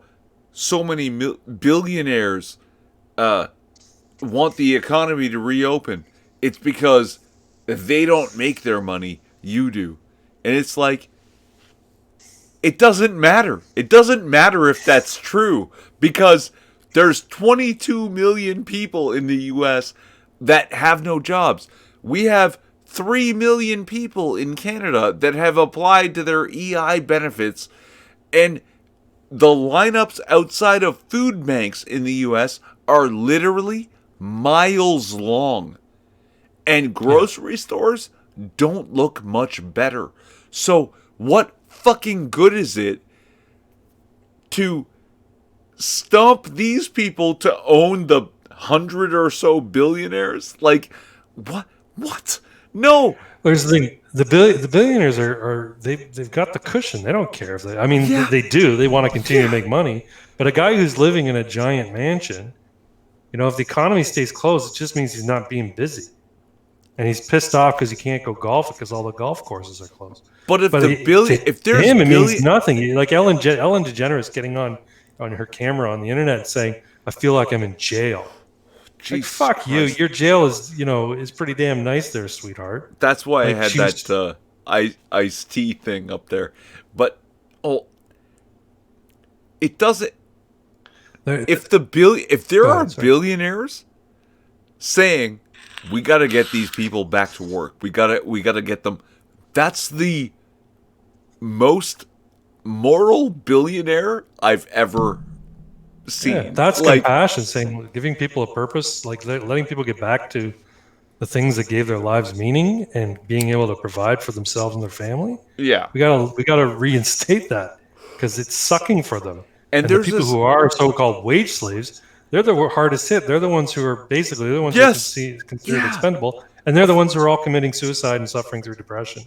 so many billionaires want the economy to reopen? It's because they don't make their money, you do. And it's like, it doesn't matter. It doesn't matter if that's true, because there's 22 million people in the U.S. that have no jobs. We have 3 million people in Canada that have applied to their EI benefits, and the lineups outside of food banks in the U.S. are literally miles long. And grocery stores don't look much better. So what fucking good is it to stump these people to own the 100 or so billionaires? Like, what? No. There's the thing. The billionaires they've got the cushion. They don't care if they do. They want to continue to make money. But a guy who's living in a giant mansion, if the economy stays closed, it just means he's not being busy. And he's pissed off because he can't go golf because all the golf courses are closed. But if it means nothing. Like Ellen DeGeneres getting on her camera on the internet saying, "I feel like I'm in jail." Like, Jesus fuck you. Christ. Your jail is pretty damn nice there, sweetheart. That's why I Like, had she was. that iced tea thing up there. But oh, it doesn't. There- If there Go are ahead, sorry. billionaires saying we got to get these people back to work, we got to get them. That's the most moral billionaire I've ever seen. Yeah, that's like, compassion, saying giving people a purpose, like letting people get back to the things that gave their lives meaning and being able to provide for themselves and their family. yeah. We gotta reinstate that because it's sucking for them. And And the there's people this. who are so-called wage slaves, they're the hardest hit. They're the ones who are basically the ones Yes. who are considered Yeah. expendable, and they're the ones who are all committing suicide and suffering through depression.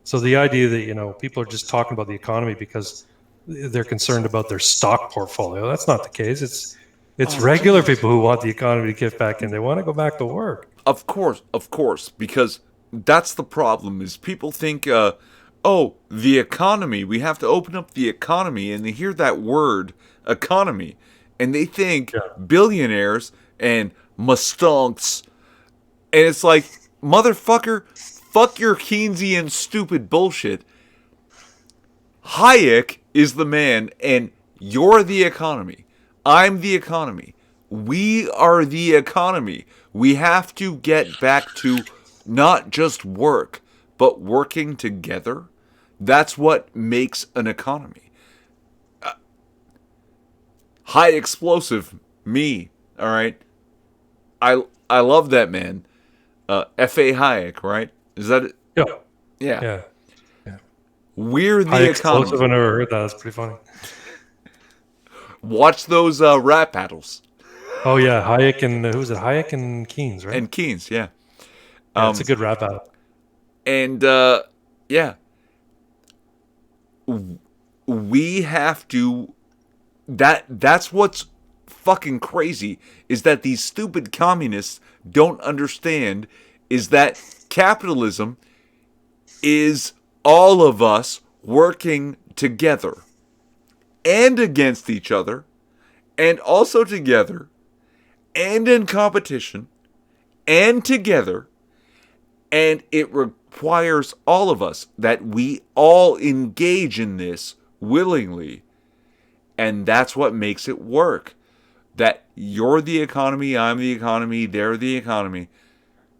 So the idea that people are just talking about the economy because they're concerned about their stock portfolio, that's not the case. It's regular people who want the economy to get back in. They want to go back to work. Of course, because that's the problem. Is people think, oh, the economy. We have to open up the economy, and they hear that word, economy, and they think Yeah. billionaires and mustonks, and it's like, motherfucker, fuck your Keynesian stupid bullshit. Hayek is the man, and you're the economy. I'm the economy. We are the economy. We have to get back to not just work, but working together. That's what makes an economy. High explosive, me. All right. I love that man. F.A. Hayek, right? Is that it? Yeah, Yeah. yeah. We're the High explosive. economy. I never heard that. That's pretty funny. Watch those rap battles. Oh yeah, Hayek and who was it? Hayek and Keynes, right? And Keynes, yeah. Yeah, it's a good rap battle. And yeah, we have to. That's what's fucking crazy, is that these stupid communists don't understand is that capitalism is all of us working together and against each other, and also together, and in competition, and together. And it requires all of us that we all engage in this willingly. And that's what makes it work. That you're the economy, I'm the economy, they're the economy.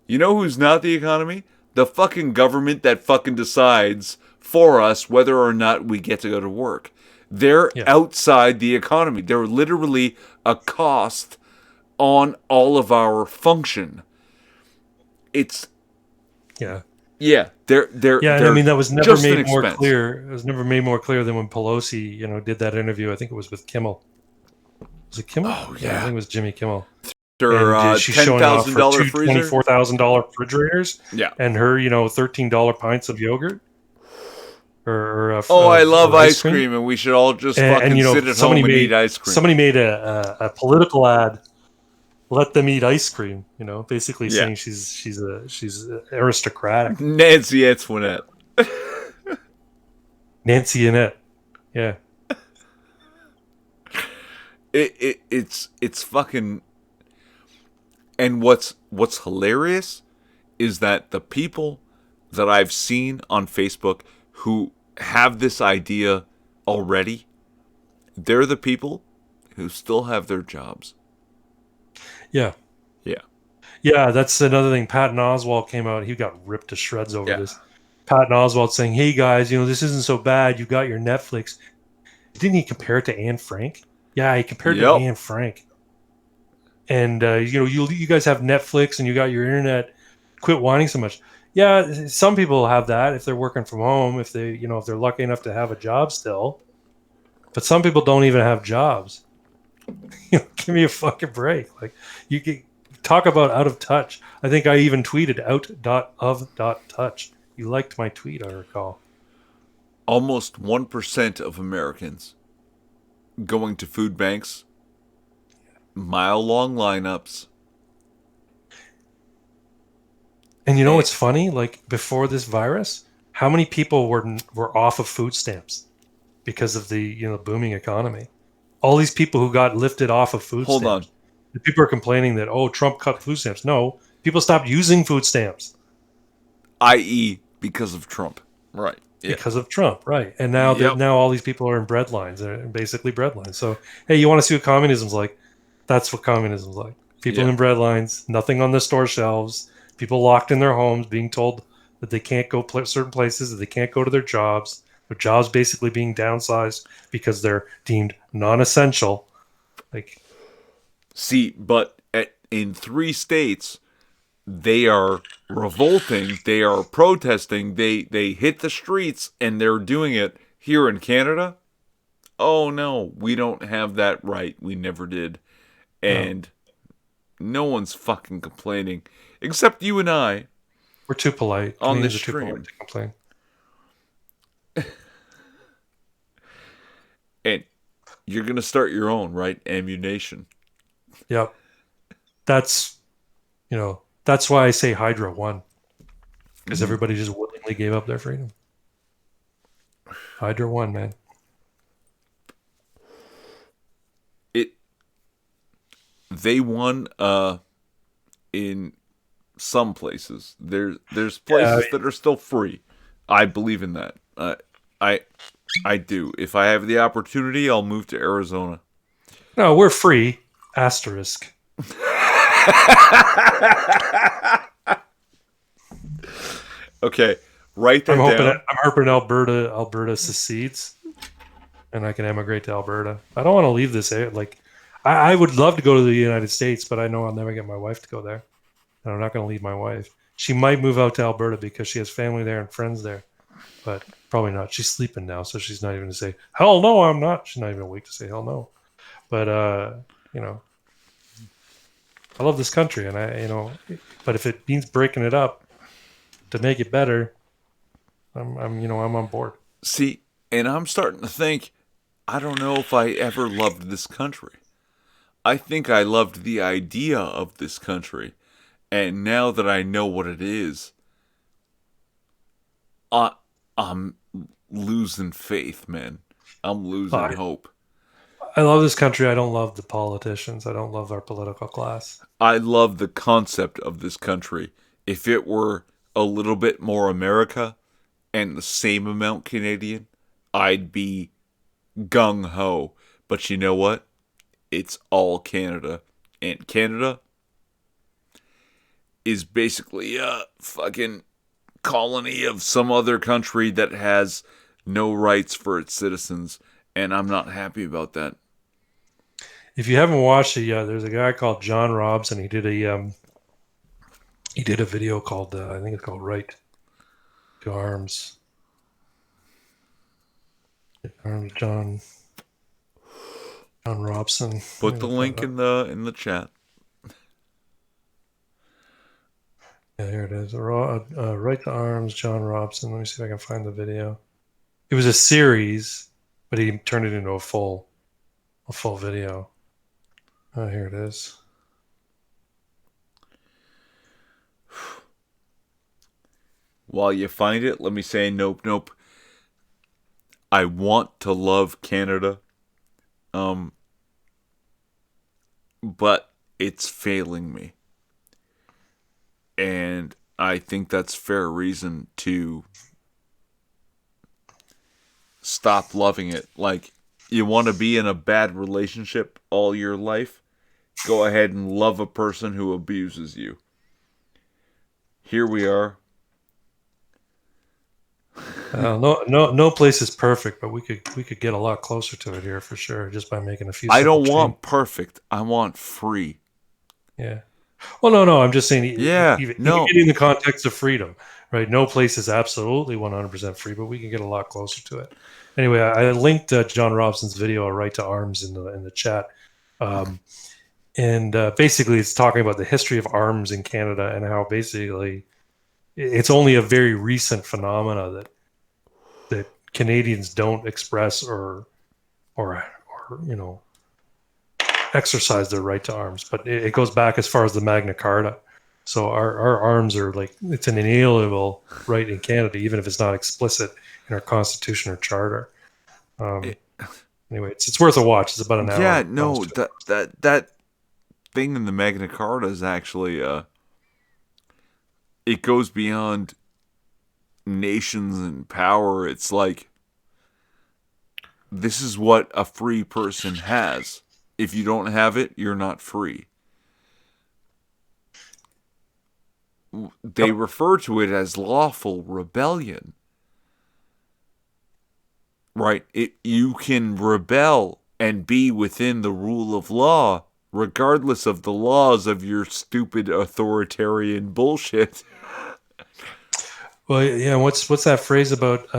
You know who's not the economy? The fucking government that fucking decides for us whether or not we get to go to work. They're outside the economy. They're literally a cost on all of our function. It's Yeah. yeah. They're Yeah, and I they're mean that was never just an made more expense. clear. It was never made more clear than when Pelosi, did that interview. I think it was with Kimmel. Was it Kimmel? Oh, I yeah. think it was Jimmy Kimmel. Their She's showing off her $10,000 two freezer. $24,000 refrigerators Yeah. and her, $13 pints of yogurt. Or Oh, I love ice cream, and we should all just fucking sit at home and eat ice cream. Somebody made a political ad. Let them eat ice cream. Basically Yeah. saying she's aristocratic. Nancy Antoinette. Nancy Annette. Yeah. It's fucking. And what's hilarious is that the people that I've seen on Facebook who have this idea already, they're the people who still have their jobs. Yeah. Yeah. Yeah, that's another thing. Patton Oswalt came out. He got ripped to shreds over Yeah. this. Patton Oswalt saying, "Hey guys, this isn't so bad. You got your Netflix." Didn't he compare it to Anne Frank? Yeah, he compared it to Yep. Anne Frank. And you guys have Netflix and you got your internet. Quit whining so much. Yeah, some people have that if they're working from home, if they're lucky enough to have a job still. But some people don't even have jobs. Give me a fucking break. Like, you can talk about out of touch. I think I even tweeted out.of.touch. You liked my tweet, I recall. Almost 1% of Americans going to food banks, mile-long lineups. And what's funny? Like, before this virus, how many people were off of food stamps because of the booming economy? All these people who got lifted off of food Hold on. stamps. People are complaining that, oh, Trump cut food stamps. No, people stopped using food stamps i.e., because of Trump. Right. Yeah. because of Trump, right? And now that Yep. now all these people are in bread lines, they're basically bread lines. So hey, you want to see what communism's like? That's what communism's like. People Yeah. in bread lines, nothing on the store shelves, people locked in their homes, being told that they can't go certain places, that they can't go to their jobs basically being downsized because they're deemed non-essential. Like, See, but in 3 states, they are revolting, they are protesting, they hit the streets, and they're doing it here in Canada. Oh no, we don't have that right. We never did. no, And no one's fucking complaining except you and I we're too polite. on this Canadians are too polite stream. to complain. And you're going to start your own, right? Ammunition. Yep. That's that's why I say Hydra won. Because everybody just willingly gave up their freedom. Hydra won, man. It they won in some places. There's places that are still free. I believe in that. I do. If I have the opportunity, I'll move to Arizona. No, we're free. Asterisk. Okay, write that down. I'm hoping Alberta secedes, and I can emigrate to Alberta. I don't want to leave this area. Like, I would love to go to the United States, but I know I'll never get my wife to go there, and I'm not going to leave my wife. She might move out to Alberta because she has family there and friends there, but probably not. She's sleeping now, so she's not even going to say hell no. I'm not. She's not even awake to say hell no. But you know, I love this country, and but if it means breaking it up to make it better, I'm on board. See, and I'm starting to think, I don't know if I ever loved this country. I think I loved the idea of this country. And now that I know what it is, I'm losing faith, man. I'm losing hope. I love this country. I don't love the politicians. I don't love our political class. I love the concept of this country. If it were a little bit more America and the same amount Canadian, I'd be gung ho. But you know what? It's all Canada. And Canada is basically a fucking colony of some other country that has no rights for its citizens. And I'm not happy about that. If you haven't watched it yet, there's a guy called John Robson. He did a video called I think it's called Right to Arms. John Robson. Put the link in the chat. Yeah, here it is. Right to Arms, John Robson. Let me see if I can find the video. It was a series, but he turned it into a full video. Oh, here it is. While you find it, let me say nope. I want to love Canada. But it's failing me. And I think that's fair reason to stop loving it. Like, you want to be in a bad relationship all your life? Go ahead and love a person who abuses you. Here we are. No place is perfect, but we could get a lot closer to it here for sure, just by making a few. I don't want perfect. I want free. Yeah. Well, no. I'm just saying. Yeah. Even in the context of freedom, right? No place is absolutely 100% free, but we can get a lot closer to it. Anyway, I linked John Robson's video, "Right to Arms," in the chat, and basically it's talking about the history of arms in Canada and how basically it's only a very recent phenomena that Canadians don't express or exercise their right to arms. But it goes back as far as the Magna Carta. So our arms are like, it's an inalienable right in Canada, even if it's not explicit in our constitution or charter. Anyway, it's worth a watch. It's about an hour. Yeah, no, that thing in the Magna Carta is actually it goes beyond nations and power. It's like, this is what a free person has. If you don't have it, you're not free. They refer to it as lawful rebellion. Right? You can rebel and be within the rule of law, regardless of the laws of your stupid authoritarian bullshit. Well, yeah. What's that phrase about?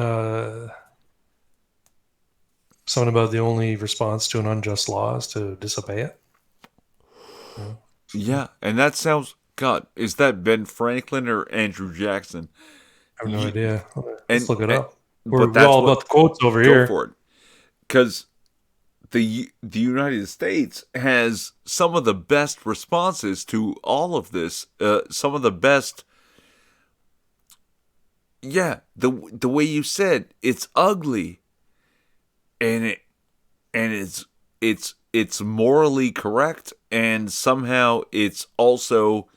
Something about the only response to an unjust law is to disobey it. Yeah, and that sounds. God, is that Ben Franklin or Andrew Jackson? I have no idea. And, Let's look it up. But We're all about the quotes over go here. for it, because the United States has some of the best responses to all of this. Some of the best. Yeah, the way you said, it's ugly, and it's morally correct, and somehow it's also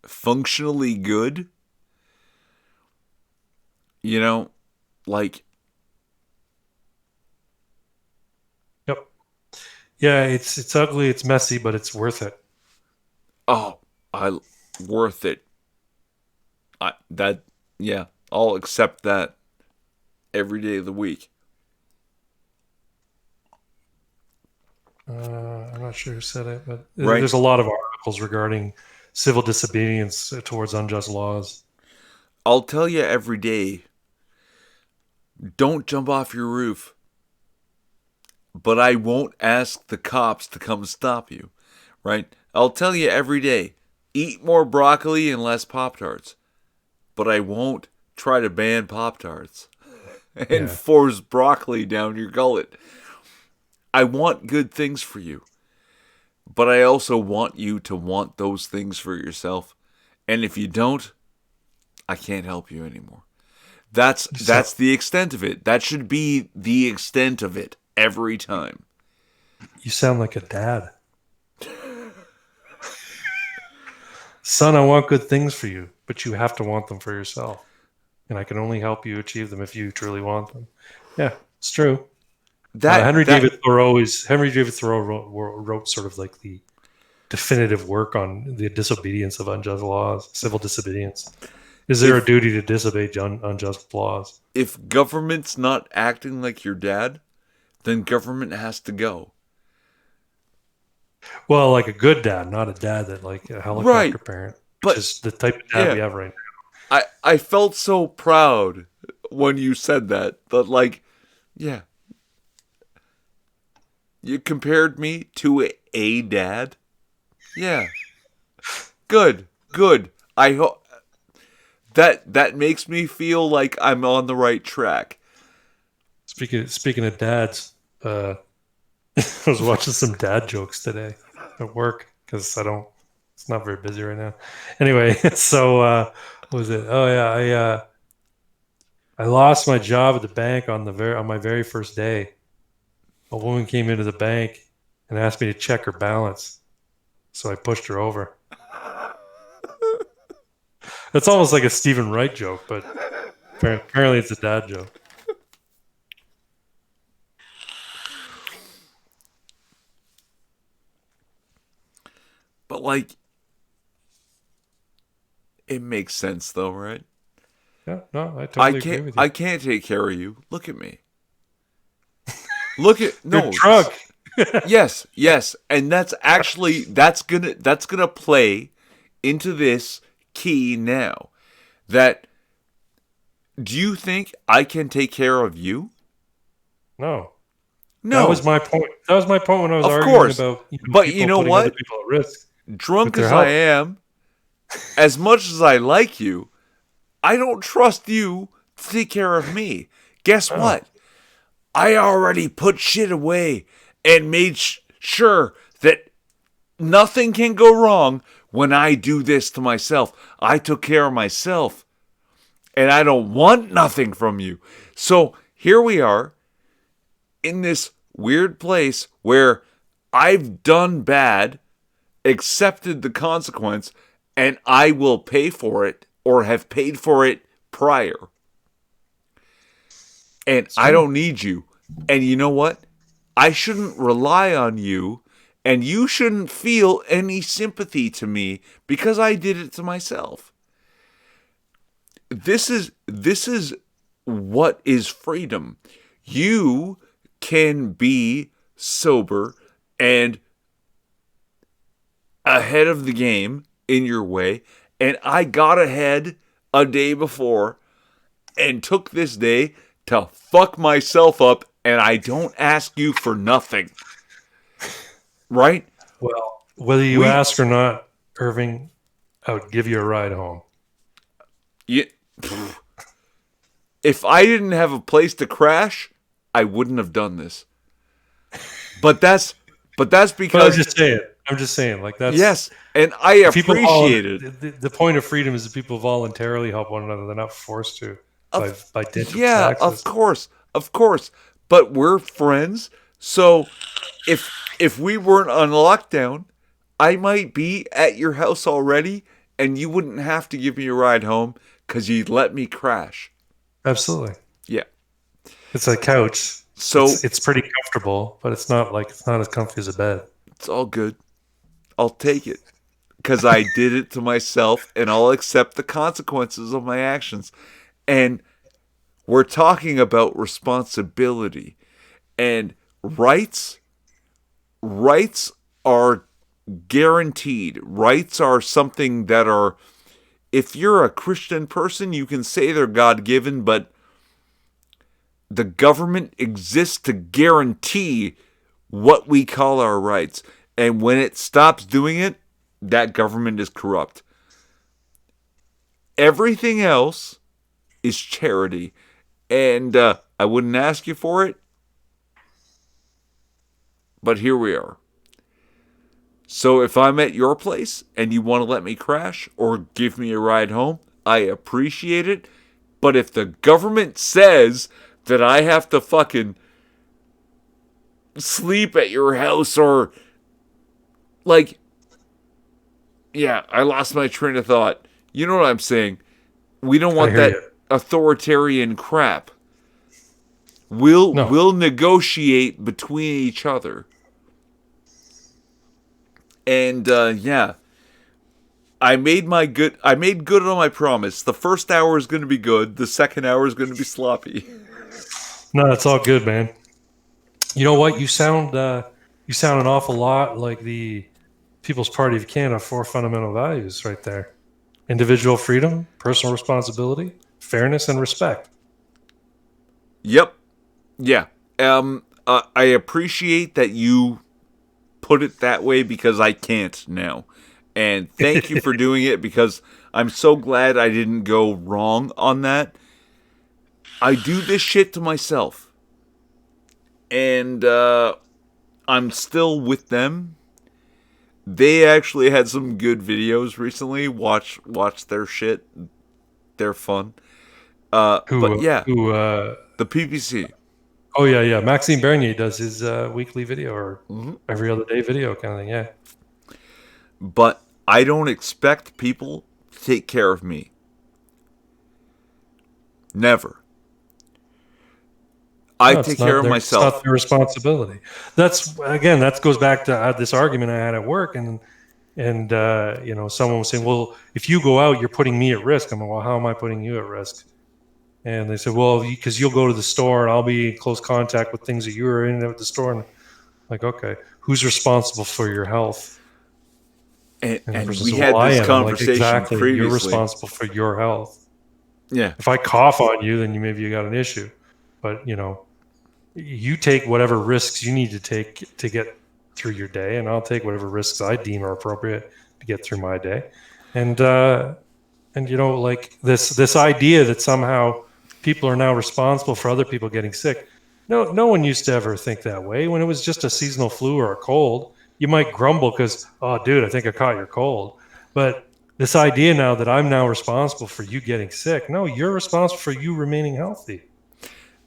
functionally good. You know, like, Yep. Yeah, it's ugly, it's messy, but it's worth it. oh, worth it. Yeah, I'll accept that every day of the week. I'm not sure who said it, but Right. there's a lot of articles regarding civil disobedience towards unjust laws. I'll tell you every day, don't jump off your roof. But I won't ask the cops to come stop you, right? I'll tell you every day, eat more broccoli and less Pop-Tarts. But I won't try to ban Pop-Tarts and force broccoli down your gullet. I want good things for you. But I also want you to want those things for yourself. And if you don't, I can't help you anymore. That's the extent of it. That should be the extent of it every time. You sound like a dad. Son, I want good things for you, but you have to want them for yourself. And I can only help you achieve them if you truly want them. Yeah, it's true. Henry David Thoreau wrote sort of like the definitive work on the disobedience of unjust laws, civil disobedience. Is there a duty to disobey unjust laws? If government's not acting like your dad, then government has to go. Well, like a good dad, not a dad that like a helicopter parent, which is the type of dad we have right now. I felt so proud when you said that. But like, yeah. You compared me to a dad? Yeah. Good. I hope that makes me feel like I'm on the right track. Speaking of dads, I was watching some dad jokes today at work because it's not very busy right now. Anyway, so what was it? Oh yeah, I lost my job at the bank on my very first day. A woman came into the bank and asked me to check her balance, so I pushed her over. It's almost like a Stephen Wright joke, but apparently it's a dad joke. But like, it makes sense though, right? Yeah, no, I totally agree with you. I can't take care of you. Look at me. Look at no Your truck. yes, and that's gonna play into this key now. That, do you think I can take care of you? No. No. That was my point. That was my point when I was arguing about but you know what? Other people at risk. Drunk as I am, as much as I like you, I don't trust you to take care of me. Guess what? I already put shit away and made sure that nothing can go wrong when I do this to myself. I took care of myself. And I don't want nothing from you. So here we are in this weird place where I've done bad accepted the consequence, and I will pay for it or have paid for it prior. And I don't need you. And you know what? I shouldn't rely on you, and you shouldn't feel any sympathy to me because I did it to myself. This is what is freedom. You can be sober and ahead of the game in your way, and I got ahead a day before and took this day to fuck myself up, and I don't ask you for nothing. Right? Well, whether you ask or not, Irving, I would give you a ride home. Yeah. If I didn't have a place to crash, I wouldn't have done this. But that's because I'm just saying, like that's yes, and I appreciate it. The point of freedom is that people voluntarily help one another; they're not forced to by dint of yeah, taxes. of course. But we're friends, so if we weren't on lockdown, I might be at your house already, and you wouldn't have to give me a ride home because you'd let me crash. Absolutely. Yeah, it's a couch. So it's pretty comfortable, but it's not as comfy as a bed. It's all good. I'll take it because I did it to myself, and I'll accept the consequences of my actions. And we're talking about responsibility and rights. Rights are guaranteed. Rights are something that are, if you're a Christian person, you can say they're God-given, but the government exists to guarantee what we call our rights. And when it stops doing it, that government is corrupt. Everything else is charity. And I wouldn't ask you for it, but here we are. So if I'm at your place and you want to let me crash or give me a ride home, I appreciate it. But if the government says that I have to fucking sleep at your house or like, yeah, I lost my train of thought. You know what I'm saying? We don't want that authoritarian crap. We'll negotiate between each other. And yeah, I made good on my promise. The first hour is going to be good. The second hour is going to be sloppy. No, it's all good, man. You know what? You sound an awful lot like the People's Party of Canada 4 fundamental values right there. Individual freedom, personal responsibility, fairness, and respect. Yep. Yeah. I appreciate that you put it that way because I can't now. And thank you for doing it because I'm so glad I didn't go wrong on that. I do this shit to myself. And I'm still with them. They actually had some good videos recently. Watch their shit. They're fun. But yeah, the PPC. Oh yeah. Maxime Bernier does his weekly video or every other day video kind of thing. Yeah. But I don't expect people to take care of me. Never. I take care of myself. It's not their responsibility. That goes back to this argument I had at work, and someone was saying, well, if you go out, you're putting me at risk. I'm like, well, how am I putting you at risk? And they said, well, because you'll go to the store and I'll be in close contact with things that you were in at the store. And I'm like, okay, who's responsible for your health? And we had this conversation exactly, previously. You're responsible for your health. Yeah. If I cough on you, then maybe you got an issue. But, you take whatever risks you need to take to get through your day, and I'll take whatever risks I deem are appropriate to get through my day. And like this idea that somehow people are now responsible for other people getting sick. No one used to ever think that way. When it was just a seasonal flu or a cold, you might grumble because, oh, dude, I think I caught your cold. But this idea now that I'm now responsible for you getting sick, no, you're responsible for you remaining healthy.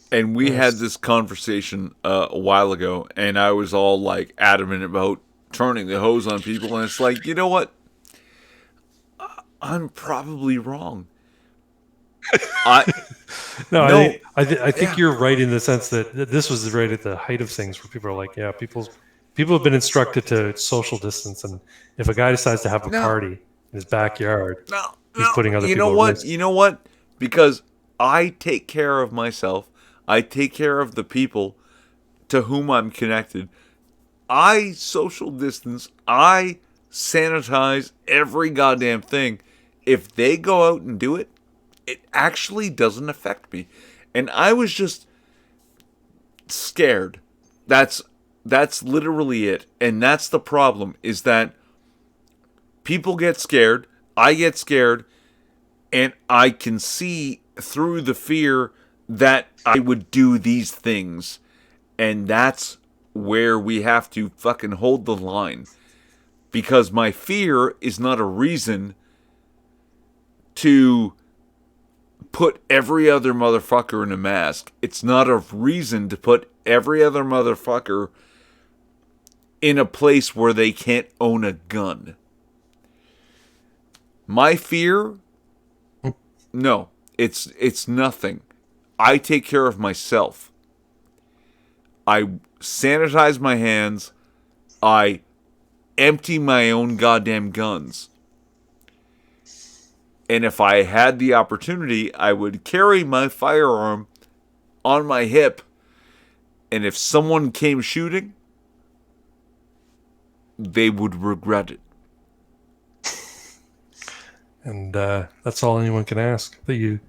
And we had this conversation a while ago, and I was all like adamant about turning the hose on people, and it's like, you know what? I'm probably wrong. I No, no, I think yeah, you're right in the sense that this was right at the height of things where people are like, yeah, people have been instructed to social distance, and if a guy decides to have a no, party in his backyard, no, he's no. putting other You know people at what? risk. You know what? Because I take care of myself. I take care of the people to whom I'm connected. I social distance. I sanitize every goddamn thing. If they go out and do it, it actually doesn't affect me. And I was just scared. That's literally it. And that's the problem, is that people get scared, I get scared, and I can see through the fear that I would do these things. And that's where we have to fucking hold the line. Because my fear is not a reason to put every other motherfucker in a mask. It's not a reason to put every other motherfucker in a place where they can't own a gun. My fear? No, it's nothing. I take care of myself. I sanitize my hands. I empty my own goddamn guns. And if I had the opportunity, I would carry my firearm on my hip. And if someone came shooting, they would regret it. And that's all anyone can ask, that you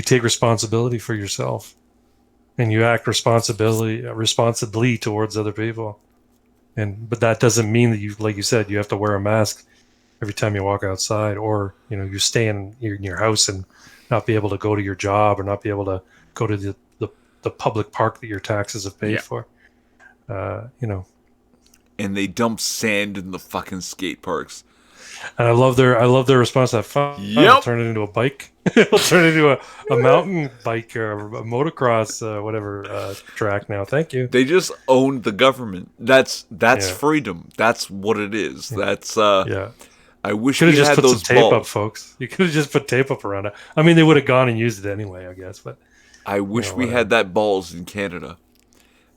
take responsibility for yourself, and you act responsibly towards other people. But that doesn't mean that you, like you said, you have to wear a mask every time you walk outside, or you stay in your house and not be able to go to your job, or not be able to go to the public park that your taxes have paid for. And they dump sand in the fucking skate parks. And I love their response to that. Fine, I'll turn it into a bike. We'll turn it into a mountain bike or a motocross, whatever track now. Thank you. They just owned the government. That's freedom. That's what it is. That's I wish we had those tape balls up, folks. You could have just put tape up around it. I mean, they would have gone and used it anyway, I guess. But I wish we had that balls in Canada.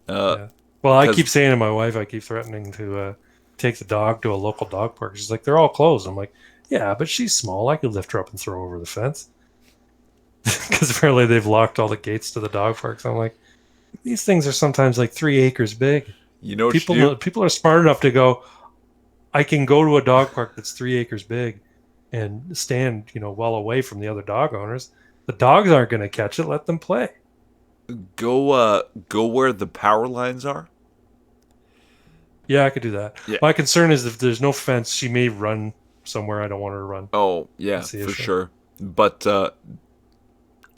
Well, I keep saying to my wife, I keep threatening to take the dog to a local dog park. She's like, they're all closed. I'm like, yeah, but she's small. I could lift her up and throw her over the fence. Because apparently they've locked all the gates to the dog parks. I'm like, these things are sometimes like 3 acres big. People are smart enough to go, I can go to a dog park that's 3 acres big and stand, well away from the other dog owners. The dogs aren't going to catch it. Let them play. Go where the power lines are. Yeah, I could do that. Yeah. My concern is if there's no fence, she may run somewhere I don't want her to run. Oh, yeah, for sure. But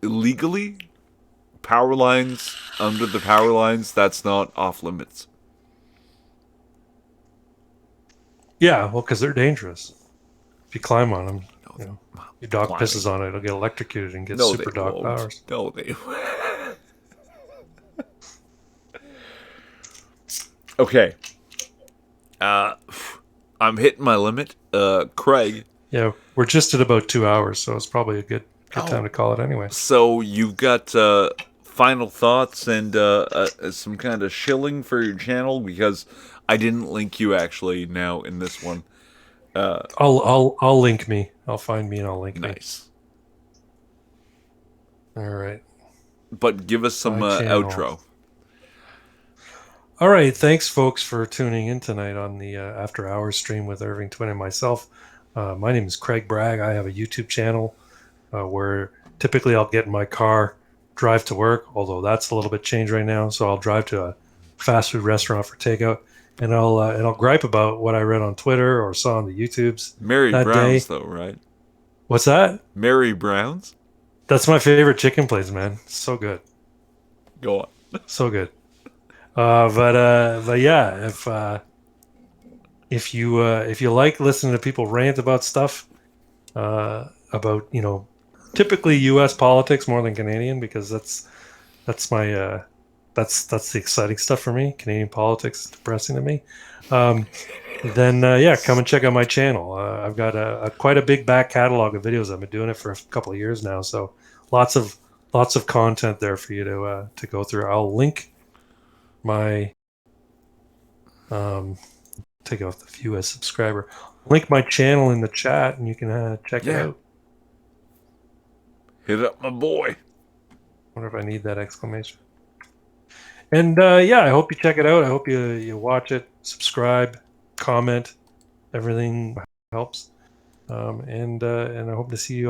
legally, power lines, under the power lines, that's not off limits. Yeah, well, because they're dangerous. If you climb on them, your dog pisses on it, it'll get electrocuted and get super dog powers. No, they Okay. I'm hitting my limit. Craig. Yeah, we're just at about 2 hours, so it's probably a good time to call it anyway. So you've got final thoughts and some kind of shilling for your channel, because I didn't link you actually now in this one. I'll link me. I'll find me and I'll link me. Nice. All right. But give us some outro. All right, thanks, folks, for tuning in tonight on the After Hours stream with Irving Twin and myself. My name is Craig Bragg. I have a YouTube channel where typically I'll get in my car, drive to work, although that's a little bit changed right now. So I'll drive to a fast food restaurant for takeout, and I'll gripe about what I read on Twitter or saw on the YouTubes. Mary Brown's, though, right? What's that? Mary Brown's? That's my favorite chicken place, man. So good. Go on. So good. But yeah, if you like listening to people rant about stuff, about typically U.S. politics more than Canadian, because that's the exciting stuff for me. Canadian politics is depressing to me. then come and check out my channel. I've got quite a big back catalog of videos. I've been doing it for a couple of years now, so lots of content there for you to go through. I'll link my take off the view as subscriber. Link my channel in the chat, and you can check it out. Hit up my boy. Wonder if I need that exclamation. And I hope you check it out. I hope you watch it, subscribe, comment. Everything helps. And I hope to see you